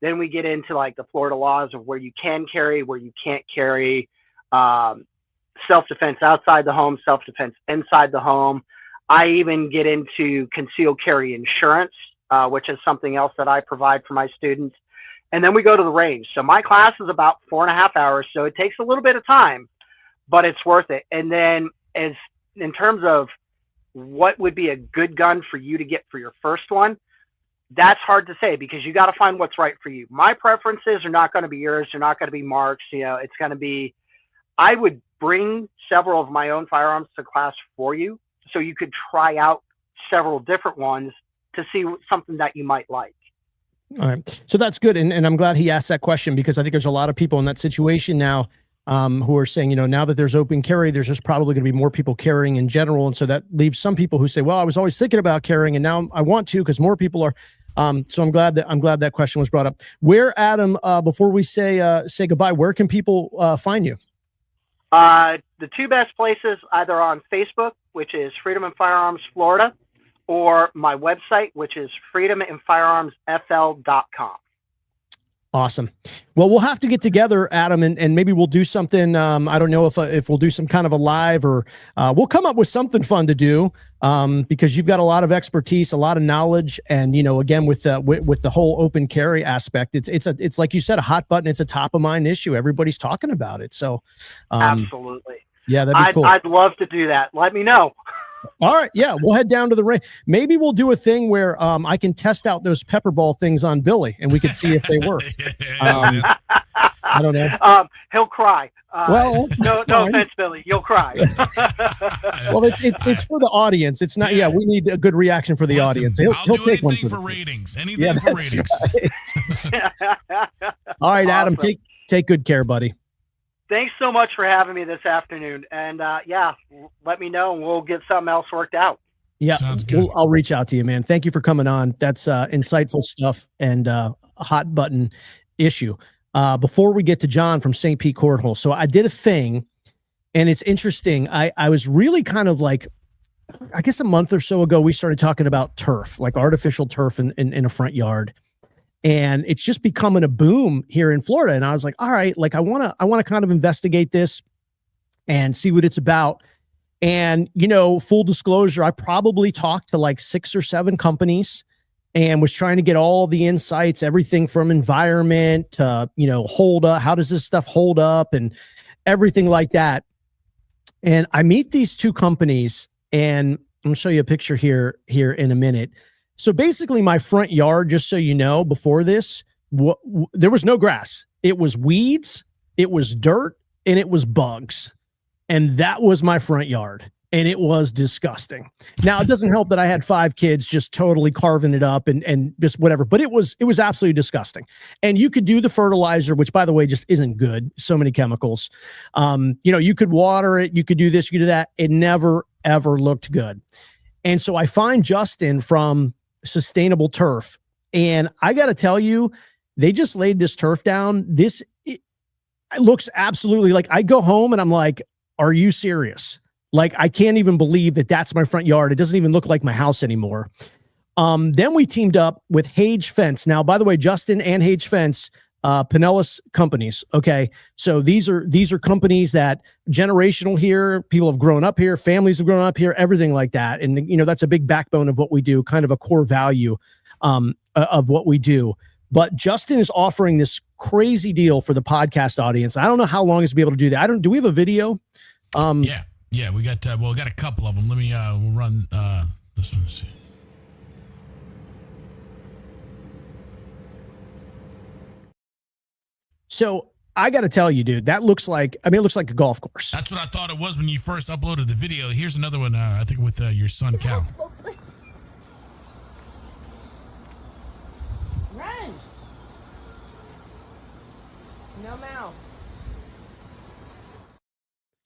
Then we get into like the Florida laws of where you can carry, where you can't carry, self-defense outside the home, self-defense inside the home. I even get into concealed carry insurance, which is something else that I provide for my students. And then we go to the range. So my class is about 4.5 hours. So it takes a little bit of time, but it's worth it. And then in terms of what would be a good gun for you to get for your first one, that's hard to say because you got to find what's right for you. My preferences are not going to be yours. They're not going to be Mark's. You know, it's going to be, I would bring several of my own firearms to class for you so you could try out several different ones to see something that you might like. All right. So that's good. And I'm glad he asked that question because I think there's a lot of people in that situation now who are saying, you know, now that there's open carry, there's just probably going to be more people carrying in general. And so that leaves some people who say, well, I was always thinking about carrying and now I want to because more people are. So I'm glad that question was brought up. Where, Adam, before we say goodbye, where can people find you? The two best places, either on Facebook, which is Freedom and Firearms Florida, or my website, which is freedomandfirearmsfl.com. Awesome. Well, we'll have to get together, Adam, and maybe we'll do something. I don't know if we'll do some kind of a live or we'll come up with something fun to do because you've got a lot of expertise, a lot of knowledge. And, you know, again, with the whole open carry aspect, it's like you said, a hot button. It's a top of mind issue. Everybody's talking about it. So absolutely. Yeah, that'd be cool. I'd love to do that. Let me know. All right. Yeah. We'll head down to the range. Maybe we'll do a thing where I can test out those pepper ball things on Billy and we can see if they work. I don't know. He'll cry. Well, no offense, Billy. You'll cry. Well, it's for the audience. It's not. Yeah. We need a good reaction for the audience. He'll do take one for ratings. Anything yeah, for ratings. Right. All right, Adam, awesome. take good care, buddy. Thanks so much for having me this afternoon. And let me know and we'll get something else worked out. Yeah, I'll reach out to you, man. Thank you for coming on. That's insightful stuff and a hot button issue. Before we get to Jon from St. Pete Cornhole, so I did a thing, and it's interesting. I was really kind of like, I guess a month or so ago, we started talking about turf, like artificial turf in a front yard. And it's just becoming a boom here in Florida. And I was like, all right, like I want to kind of investigate this and see what it's about. And, full disclosure, I probably talked to like 6 or 7 companies and was trying to get all the insights, everything from environment to, hold up. How does this stuff hold up and everything like that. And I meet these 2 companies, and I'm going to show you a picture here in a minute. So basically my front yard, just so you know, before this, there was no grass. It was weeds, it was dirt, and it was bugs. And that was my front yard. And it was disgusting. Now, it doesn't help that I had 5 kids just totally carving it up and just whatever, but it was absolutely disgusting. And you could do the fertilizer, which by the way, just isn't good. So many chemicals. You could water it, you could do this, you could do that. It never, ever looked good. And so I find Justin from Sustainable Turf. And I got to tell you, they just laid this turf down. It looks absolutely like, I go home and I'm like, are you serious? Like, I can't even believe that that's my front yard. It doesn't even look like my house anymore. Then we teamed up with Hage Fence. Now, by the way, Justin and Hage Fence, Pinellas companies. Okay. So these are companies that generational here, people have grown up here, families have grown up here, everything like that. And, that's a big backbone of what we do, kind of a core value of what we do. But Justin is offering this crazy deal for the podcast audience. I don't know how long he's be able to do that. Do we have a video? Yeah, we got a couple of them. Let me we'll run this one. See. So I got to tell you, dude, that looks like, it looks like a golf course. That's what I thought it was when you first uploaded the video. Here's another one, I think with your son, Cal. Run. No mouth.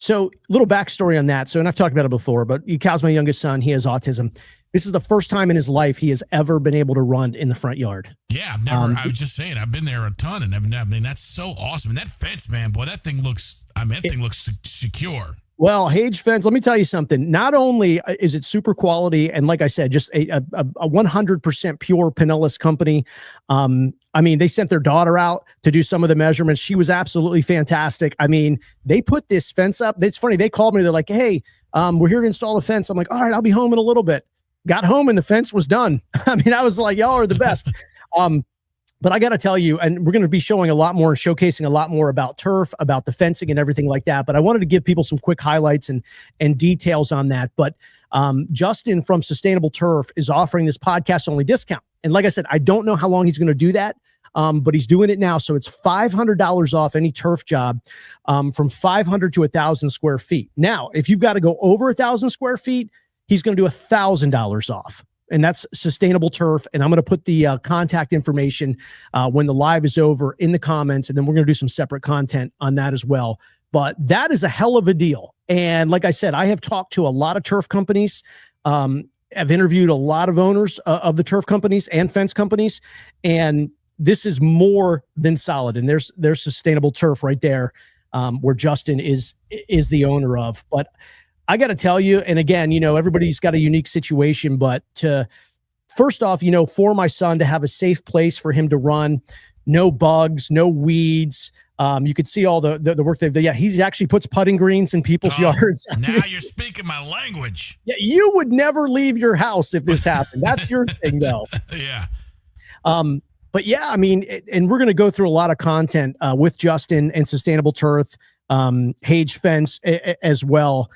So little backstory on that. So, and I've talked about it before, but Cal's my youngest son. He has autism. This is the first time in his life he has ever been able to run in the front yard. Yeah, I've never. I was just saying, I've been there a ton, and that's so awesome. And that fence, man, boy, that thing looks. Thing looks secure. Well, Hage Fence, let me tell you something. Not only is it super quality, and like I said, just a 100% pure Pinellas company. They sent their daughter out to do some of the measurements. She was absolutely fantastic. They put this fence up. It's funny. They called me. They're like, hey, we're here to install a fence. I'm like, all right, I'll be home in a little bit. Got home and the fence was done. I was like, y'all are the best. But I got to tell you, and we're going to be showing a lot more, showcasing a lot more about turf, about the fencing and everything like that. But I wanted to give people some quick highlights and details on that. But Justin from Sustainable Turf is offering this podcast only discount. And like I said, I don't know how long he's going to do that. But he's doing it now. So it's $500 off any turf job from 500 to 1,000 square feet. Now, if you've got to go over 1,000 square feet, he's going to do $1,000 off. And that's Sustainable Turf. And I'm going to put the contact information when the live is over in the comments. And then we're going to do some separate content on that as well. But that is a hell of a deal. And like I said, I have talked to a lot of turf companies. I've interviewed a lot of owners of the turf companies and fence companies. And this is more than solid. And there's Sustainable Turf right there, where Justin is the owner of. But I got to tell you, and again, everybody's got a unique situation, but first off, for my son to have a safe place for him to run, no bugs, no weeds. You could see all the work they've done. Yeah, he actually puts putting greens in people's yards. Now you're speaking my language. Yeah, you would never leave your house if this happened. That's your thing, though. Yeah. But yeah, and we're going to go through a lot of content with Justin and Sustainable Turf, Hage Fence as well,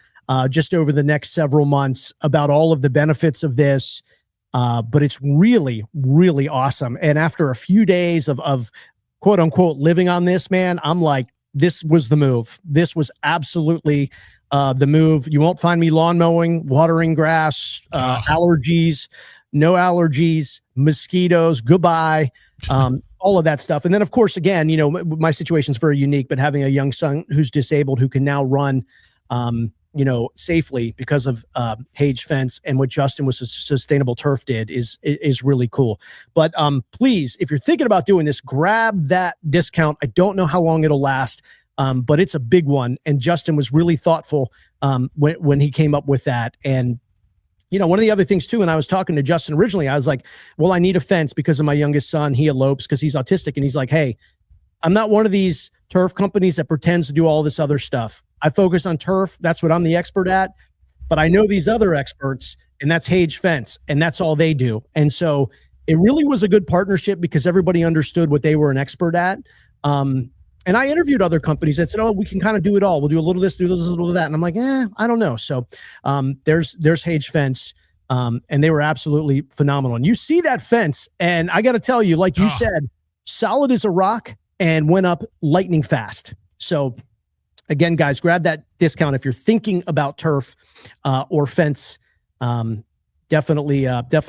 just over the next several months about all of the benefits of this. But it's really, really awesome. And after a few days of quote unquote living on this, man, I'm like, this was the move. This was absolutely the move. You won't find me lawn mowing, watering grass, allergies, no allergies, mosquitoes, goodbye. all of that stuff. And then, of course, again, my situation's very unique, but having a young son who's disabled who can now run, safely because of Hage Fence and what Justin with Sustainable Turf did is really cool. But please, if you're thinking about doing this, grab that discount. I don't know how long it'll last, but it's a big one. And Justin was really thoughtful when he came up with that. And one of the other things too, and I was talking to Justin originally, I was like, well, I need a fence because of my youngest son. He elopes because he's autistic. And he's like, hey, I'm not one of these turf companies that pretends to do all this other stuff. I focus on turf. That's what I'm the expert at. But I know these other experts, and that's Hage Fence, and that's all they do. And so it really was a good partnership because everybody understood what they were an expert at. And I interviewed other companies that said, oh, we can kind of do it all. We'll do a little of this, do a little of that. And I'm like, I don't know. So there's Hage Fence, and they were absolutely phenomenal. And you see that fence, and I got to tell you, like you said, solid as a rock and went up lightning fast. So again, guys, grab that discount if you're thinking about turf or fence. Definitely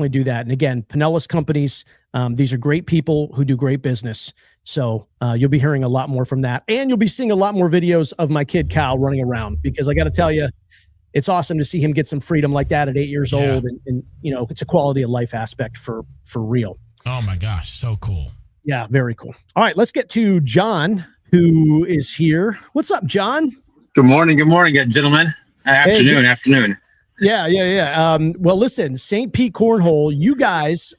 do that. And again, Pinellas companies, these are great people who do great business. So you'll be hearing a lot more from that. And you'll be seeing a lot more videos of my kid, Cal, running around because I got to tell you, it's awesome to see him get some freedom like that at 8 years old. And it's a quality of life aspect for real. Oh my gosh. So cool. Yeah. Very cool. All right, let's get to Jon, who is here. What's up, Jon? Good morning, gentlemen. Afternoon. Yeah. Well, listen, St. Pete Cornhole, you guys,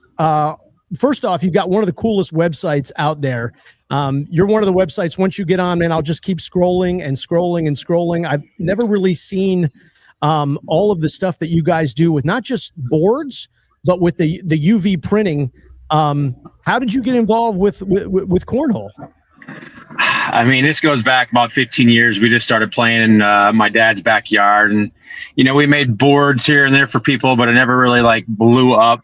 first off, you've got one of the coolest websites out there. You're one of the websites, once you get on, man, I'll just keep scrolling and scrolling and scrolling. I've never really seen all of the stuff that you guys do with not just boards, but with the UV printing. How did you get involved with Cornhole? I mean, this goes back about 15 years. We just started playing in my dad's backyard, and we made boards here and there for people, but it never really blew up.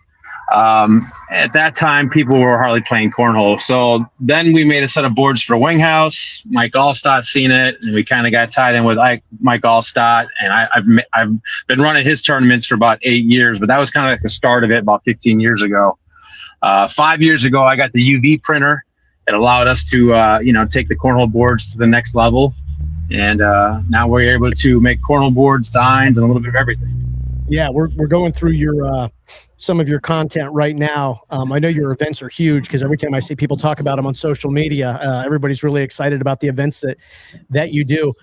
At that time, people were hardly playing cornhole. So then we made a set of boards for Winghouse. Mike Allstott seen it, and we kind of got tied in with Mike Allstott, and I've been running his tournaments for about 8 years, but that was kind of like the start of it about 15 years ago. 5 years ago, I got the UV printer. It allowed us to, take the cornhole boards to the next level. And now we're able to make cornhole boards, signs, and a little bit of everything. Yeah, we're going through your some of your content right now. I know your events are huge because every time I see people talk about them on social media, everybody's really excited about the events that you do.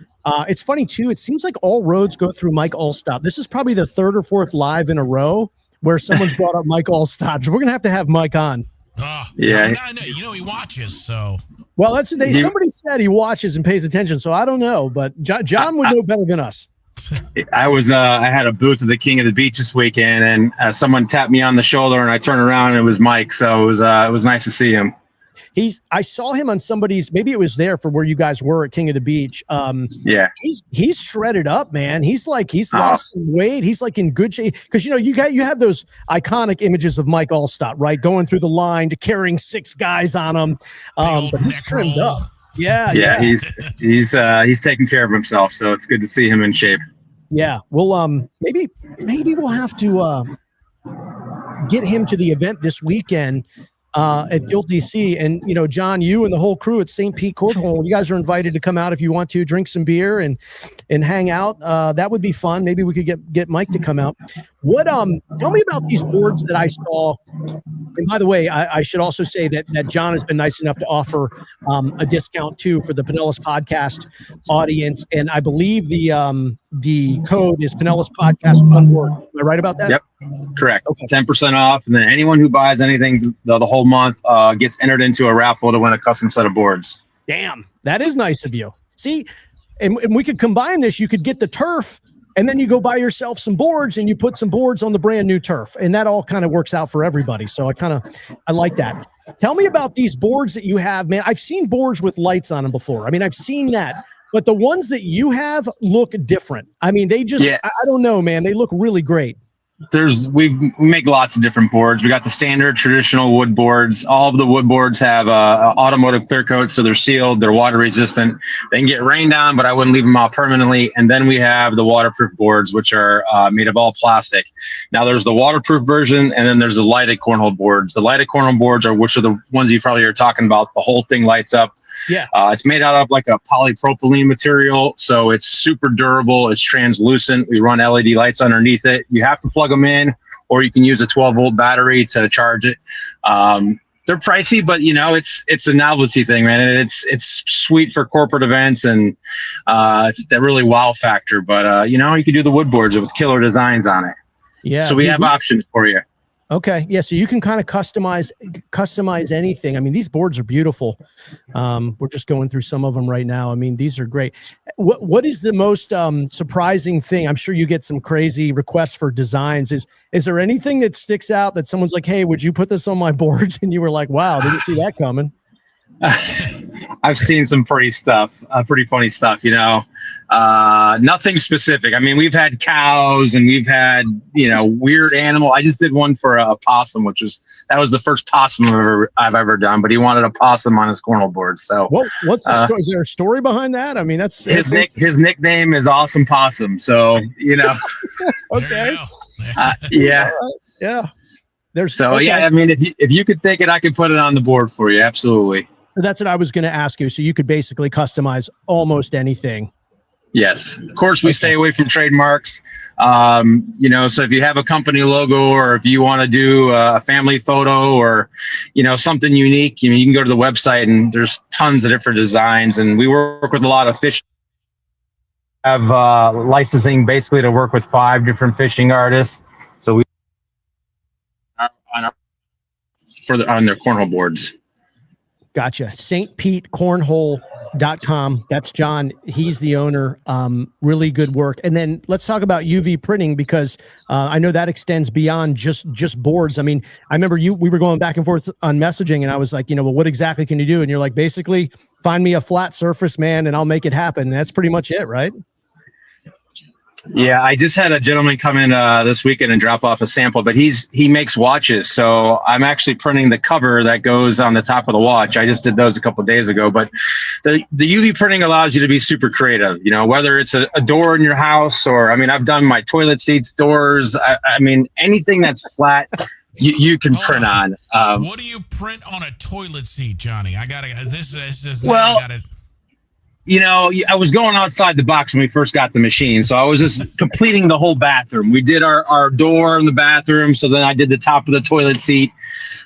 It's funny, too. It seems like all roads go through Mike Allstott. This is probably the third or fourth live in a row where someone's brought up Mike Allstott. So we're going to have Mike on. Oh, yeah. I know, he watches, so. Well, somebody said he watches and pays attention, so I don't know, but Jon would know better than us. I had a booth at the King of the Beach this weekend, and someone tapped me on the shoulder, and I turned around, and it was Mike, so it was nice to see him. I saw him on somebody's, maybe it was there for where you guys were at King of the Beach. Yeah. He's shredded up, man. He's lost some weight. He's in good shape. Cause you have those iconic images of Mike Allstott, right? Going through the line to carrying 6 guys on him. But he's trimmed up. Yeah. He's taking care of himself. So it's good to see him in shape. Yeah. Well, maybe we'll have to, get him to the event this weekend. At Guilty C. And, Jon, you and the whole crew at St. Pete Cornhole, you guys are invited to come out if you want to drink some beer and hang out. That would be fun. Maybe we could get Mike to come out. Tell me about these boards that I saw. And by the way, I should also say that Jon has been nice enough to offer a discount too for the Pinellas Podcast audience. And I believe the code is Pinellas Podcast, one word. Am I right about that? Yep. Correct. Okay. 10% off. And then anyone who buys anything the whole month gets entered into a raffle to win a custom set of boards. Damn, that is nice of you. See, and we could combine this. You could get the turf, and then you go buy yourself some boards, and you put some boards on the brand new turf, and that all kind of works out for everybody. So I like that. Tell me about these boards that you have, man. I've seen boards with lights on them before. I mean, I've seen that, but the ones that you have look different. I mean, they just, yes. I don't know, man. They look really great. we make lots of different boards. We got the standard traditional wood boards. All of the wood boards have automotive clear coat, so they're sealed, they're water resistant. They can get rained on, but I wouldn't leave them out permanently. And then we have the waterproof boards, which are made of all plastic. Now there's the waterproof version, and then there's the lighted cornhole boards. The lighted cornhole boards are which are the ones you probably are talking about. The whole thing lights up. Yeah. It's made out of like a polypropylene material, so it's super durable. It's translucent. We run LED lights underneath it. You have to plug them in, or you can use a 12-volt battery to charge it. They're pricey, but it's a novelty thing, man. And it's sweet for corporate events and that really wow factor. But you can do the wood boards with killer designs on it. Yeah. So we have options for you. Okay. Yeah. So you can kind of customize anything. I mean, these boards are beautiful. We're just going through some of them right now. I mean, these are great. What is the most surprising thing? I'm sure you get some crazy requests for designs. Is there anything that sticks out that someone's like, hey, would you put this on my boards? And you were like, wow, didn't see that coming. I've seen some pretty funny stuff, nothing specific. I mean, we've had cows and we've had, weird animal. I just did one for a possum, that was the first possum I've ever done, but he wanted a possum on his cornhole board. So what's the story? Is there a story behind that? I mean, that's his nickname is Awesome Possum. So, okay. Yeah. Yeah. I mean, if you could think it, I could put it on the board for you. Absolutely. That's what I was going to ask you. So you could basically customize almost anything. Yes. Of course, we stay away from trademarks. So if you have a company logo, or if you want to do a family photo, or, something unique, you can go to the website and there's tons of different designs. And we work with a lot of fishing. Have licensing basically to work with 5 different fishing artists. So we on their cornhole boards. Gotcha. St. Pete Cornhole.com. That's Jon. He's the owner. Really good work. And then let's talk about UV printing, because I know that extends beyond just boards. I mean, I remember we were going back and forth on messaging, and I was like, well, what exactly can you do? And you're like, basically find me a flat surface, man, and I'll make it happen. And that's pretty much it, right? Yeah, I just had a gentleman come in this weekend and drop off a sample, but he makes watches. So I'm actually printing the cover that goes on the top of the watch. I just did those a couple of days ago, but the UV printing allows you to be super creative, whether it's a door in your house, or, I mean, I've done my toilet seats, doors. I mean, anything that's flat, you can print on. What do you print on a toilet seat, Johnny? This is I was going outside the box when we first got the machine. So I was just completing the whole bathroom. We did our door in the bathroom. So then I did the top of the toilet seat.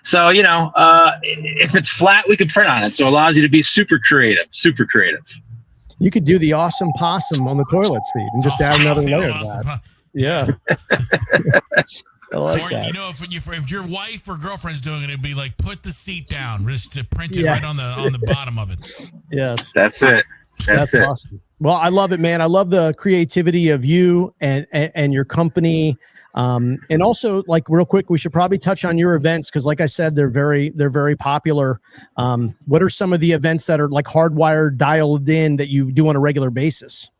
So, if it's flat, we could print on it. So it allows you to be super creative. You could do the Awesome Possum on the toilet seat and just add another layer of that. Yeah. I like that. If your wife or girlfriend's doing it, it'd be like, put the seat down, just to print it right on the bottom of it. Yes. That's it. That's it. Awesome. Well, I love it, man. I love the creativity of you and your company. And also, like, real quick, we should probably touch on your events, because like I said, they're very popular. What are some of the events that are like hardwired, dialed in, that you do on a regular basis?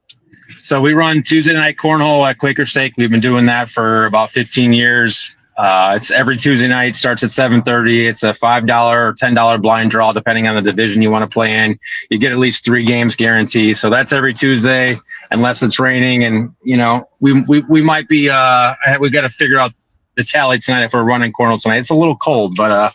So we run Tuesday night cornhole at Quaker Steak. We've been doing that for about 15 years. It's every Tuesday night, starts at 7:30. It's a $5 or $10 blind draw, depending on the division you want to play in. You get at least 3 games guaranteed. So that's every Tuesday, unless it's raining. And, we might be, we got to figure out the tally tonight if we're running cornhole tonight. It's a little cold, but, a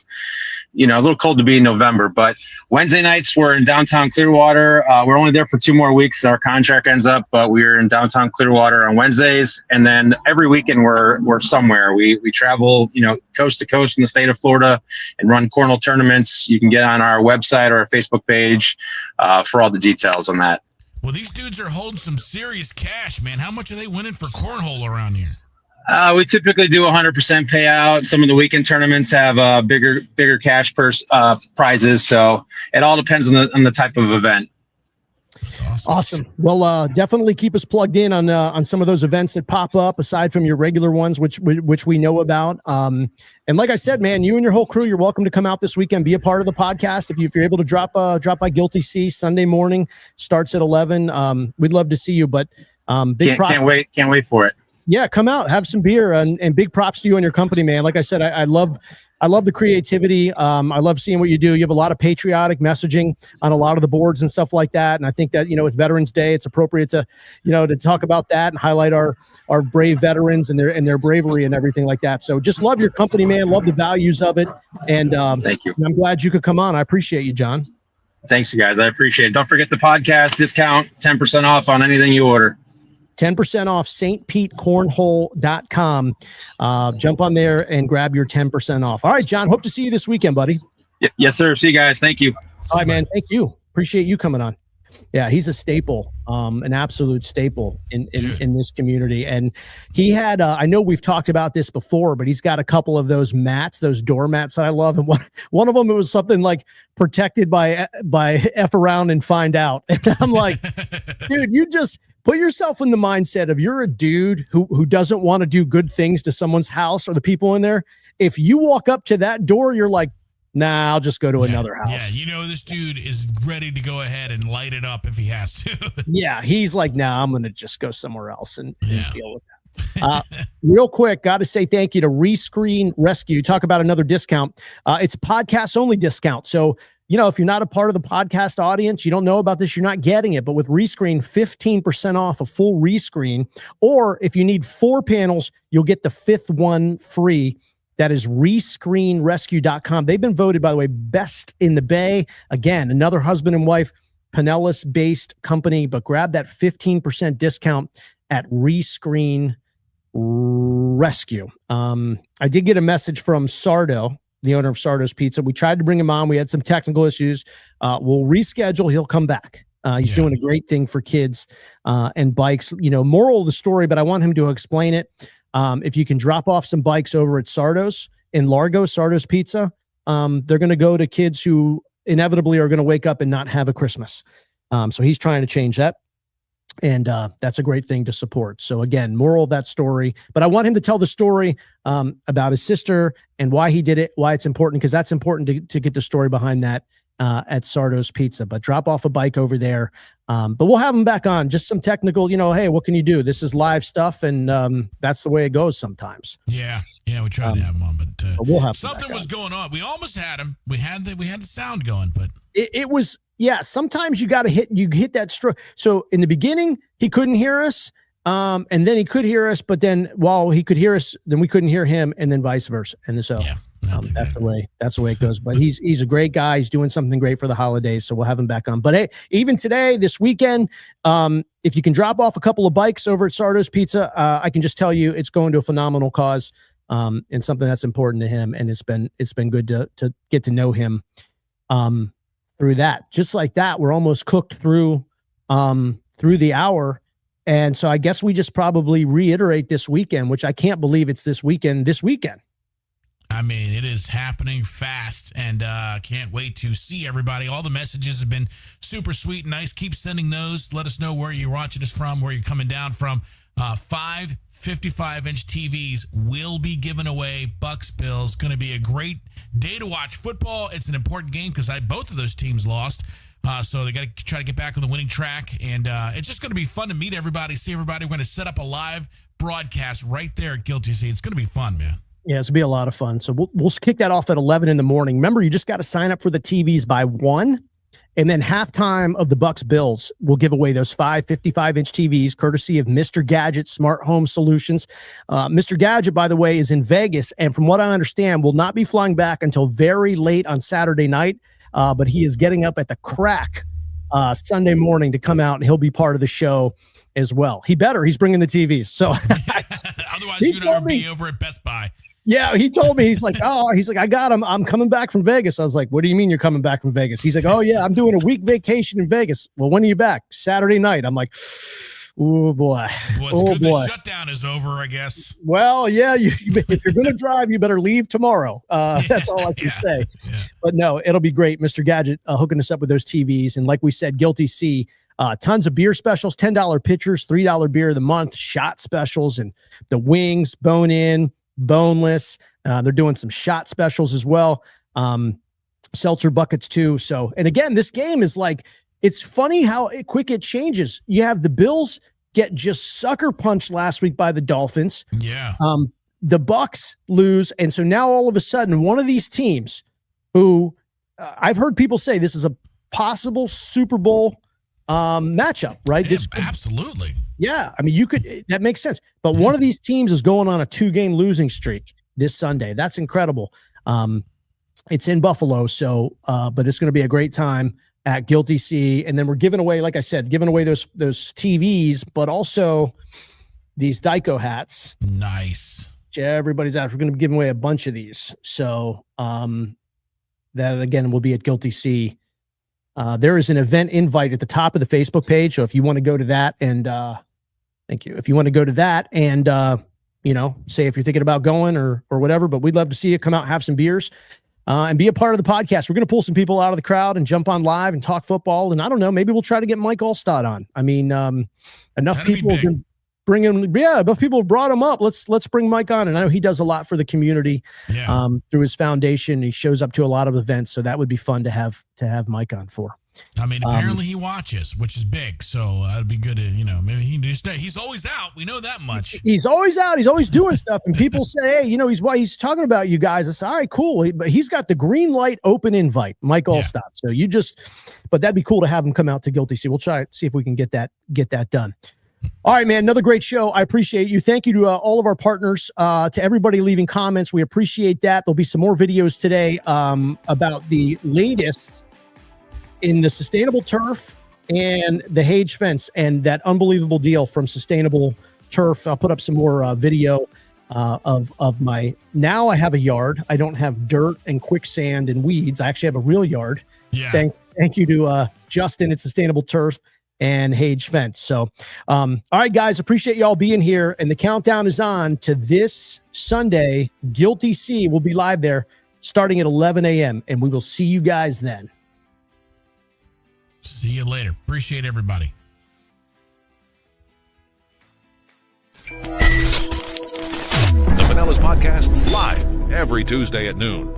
little cold to be in November. But Wednesday nights, we're in downtown Clearwater. We're only there for 2 more weeks. Our contract ends up, but we're in downtown Clearwater on Wednesdays. And then every weekend we're somewhere. We travel, coast to coast in the state of Florida and run cornhole tournaments. You can get on our website or our Facebook page for all the details on that. Well, these dudes are holding some serious cash, man. How much are they winning for cornhole around here? We typically do 100% payout. Some of the weekend tournaments have bigger cash prizes. So it all depends on the type of event. That's awesome. Well, definitely keep us plugged in on some of those events that pop up aside from your regular ones, which we know about. And like I said, man, you and your whole crew, you're welcome to come out this weekend, be a part of the podcast. If you're able to drop by Guilty C Sunday morning, starts at 11. We'd love to see you, but can't wait for it. Yeah, come out, have some beer, and big props to you and your company, man. Like I said, I love the creativity. I love seeing what you do. You have a lot of patriotic messaging on a lot of the boards and stuff like that. And I think that, it's Veterans Day. It's appropriate to, to talk about that and highlight our brave veterans and their bravery and everything like that. So just love your company, man. Love the values of it. And thank you. I'm glad you could come on. I appreciate you, Jon. Thanks, you guys. I appreciate it. Don't forget the podcast discount, 10% off on anything you order. 10% off stpetecornhole.com. Jump on there and grab your 10% off. All right, Jon, hope to see you this weekend, buddy. Yes, sir. See you guys. Thank you. All right, man. Thank you. Appreciate you coming on. Yeah, he's a staple, an absolute staple in this community. And he had, I know we've talked about this before, but he's got a couple of those mats, those door mats that I love. And one of them, it was something like protected by F around and find out. And I'm like, dude, you just put yourself in the mindset of you're a dude who doesn't want to do good things to someone's house or the people in there. If you walk up to that door, you're like, nah, I'll just go to another house. Yeah, this dude is ready to go ahead and light it up if he has to. Yeah, he's like, nah, I'm going to just go somewhere else and deal with that. Real quick, got to say thank you to Rescreen Rescue. Talk about another discount. It's a podcast-only discount. So, if you're not a part of the podcast audience, you don't know about this, you're not getting it. But with Rescreen, 15% off a full rescreen. Or if you need 4 panels, you'll get the 5th one free. That is rescreenrescue.com. They've been voted, by the way, best in the Bay. Again, another husband and wife, Pinellas-based company, but grab that 15% discount at Rescreen Rescue. I did get a message from Sardo, the owner of Sardo's Pizza. We tried to bring him on. We had some technical issues. We'll reschedule. He'll come back. He's doing a great thing for kids and bikes. Moral of the story, but I want him to explain it. If you can drop off some bikes over at Sardo's in Largo, Sardo's Pizza, they're going to go to kids who inevitably are going to wake up and not have a Christmas. So he's trying to change that. And that's a great thing to support. So again, moral of that story. But I want him to tell the story about his sister and why he did it, why it's important, because that's important to get the story behind that at Sardo's Pizza. But drop off a bike over there. But we'll have him back on. Just some technical, hey, what can you do? This is live stuff, and that's the way it goes sometimes. Yeah, we tried to have him on, but we'll have something was going on. We almost had him. We had the sound going, but it was sometimes you got to hit that stroke. So in the beginning, he couldn't hear us. And then he could hear us, but then while he could hear us, then we couldn't hear him, and then vice versa. And so that's the way it goes. But he's a great guy. He's doing something great for the holidays. So we'll have him back on. But hey, even today, this weekend, if you can drop off a couple of bikes over at Sardo's Pizza, I can just tell you it's going to a phenomenal cause, and something that's important to him. And it's been good to get to know him through that. Just like that, we're almost cooked through the hour. And so I guess we just probably reiterate this weekend, which I can't believe it's this weekend. I mean, it is happening fast, and can't wait to see everybody. All the messages have been super sweet and nice. Keep sending those. Let us know where you're watching us from, where you're coming down from. 5 55-inch TVs will be given away. Bucks Bills, going to be a great day to watch football. It's an important game because both of those teams lost. So they got to try to get back on the winning track. And it's just going to be fun to meet everybody, see everybody. We're going to set up a live broadcast right there at Guilty Seat. It's going to be fun, man. Yeah, it's going to be a lot of fun. So we'll kick that off at 11 in the morning. Remember, you just got to sign up for the TVs by 1. And then halftime of the Bucks Bills, we'll give away those 5 55-inch TVs, courtesy of Mr. Gadget Smart Home Solutions. Mr. Gadget, by the way, is in Vegas. And from what I understand, will not be flying back until very late on Saturday night. But he is getting up at the crack Sunday morning to come out, and he'll be part of the show as well. He's bringing the TVs. So otherwise you'd never be over at Best Buy. Yeah, he told me, he's like, I got him. I'm coming back from Vegas. I was like, what do you mean you're coming back from Vegas? He's like, oh yeah, I'm doing a week vacation in Vegas. Well, when are you back? Saturday night. I'm like, oh boy. The shutdown is over, I guess. Well, yeah, if you're going to drive, you better leave tomorrow. That's all I can say. Yeah. But no, it'll be great. Mr. Gadget hooking us up with those TVs. And like we said, Guilty C, tons of beer specials, $10 pitchers, $3 beer of the month, shot specials, and the wings, bone in, boneless. They're doing some shot specials as well. Seltzer buckets too. So, and again, this game is like, it's funny how quick it changes. You have the Bills get just sucker punched last week by the Dolphins. Yeah. The Bucs lose, and so now all of a sudden, one of these teams who I've heard people say this is a possible Super Bowl matchup, right? Yeah, absolutely. Yeah, I mean, that makes sense. But one of these teams is going on a 2-game losing streak this Sunday. That's incredible. It's in Buffalo, so but it's going to be a great time at Guilty Sea. And then we're giving away, like I said, those TVs, but also these Dyco hats. Nice. Everybody's out. We're going to be giving away a bunch of these. So that, again, will be at Guilty Sea. There is an event invite at the top of the Facebook page. So if you want to go to that and thank you. If you want to go to that and, say if you're thinking about going or whatever, but we'd love to see you come out, have some beers and be a part of the podcast. We're going to pull some people out of the crowd and jump on live and talk football. And I don't know, maybe we'll try to get Mike Allstott on. I mean, enough people have been bringing, enough people have brought him up. Let's bring Mike on. And I know he does a lot for the community through his foundation. He shows up to a lot of events. So that would be fun to have Mike on for. I mean, apparently he watches, which is big. So it'd be good to, maybe he's always out. We know that much. He's always out. He's always doing stuff. And people say, hey, he's talking about you guys. I say, all right, cool. But he's got the green light open invite, Mike Allstott. So but that'd be cool to have him come out to Guilty Sea. We'll try to see if we can get that done. All right, man. Another great show. I appreciate you. Thank you to all of our partners, to everybody leaving comments. We appreciate that. There'll be some more videos today about the latest in the sustainable turf and the Hage Fence and that unbelievable deal from Sustainable Turf. I'll put up some more video of my, now I have a yard. I don't have dirt and quicksand and weeds. I actually have a real yard. Yeah. Thank you to Justin at Sustainable Turf and Hage Fence. So, all right, guys, appreciate y'all being here. And the countdown is on to this Sunday. Guilty Sea will be live there starting at 11 a.m. And we will see you guys then. See you later. Appreciate everybody. The Pinellas Podcast, live every Tuesday at noon.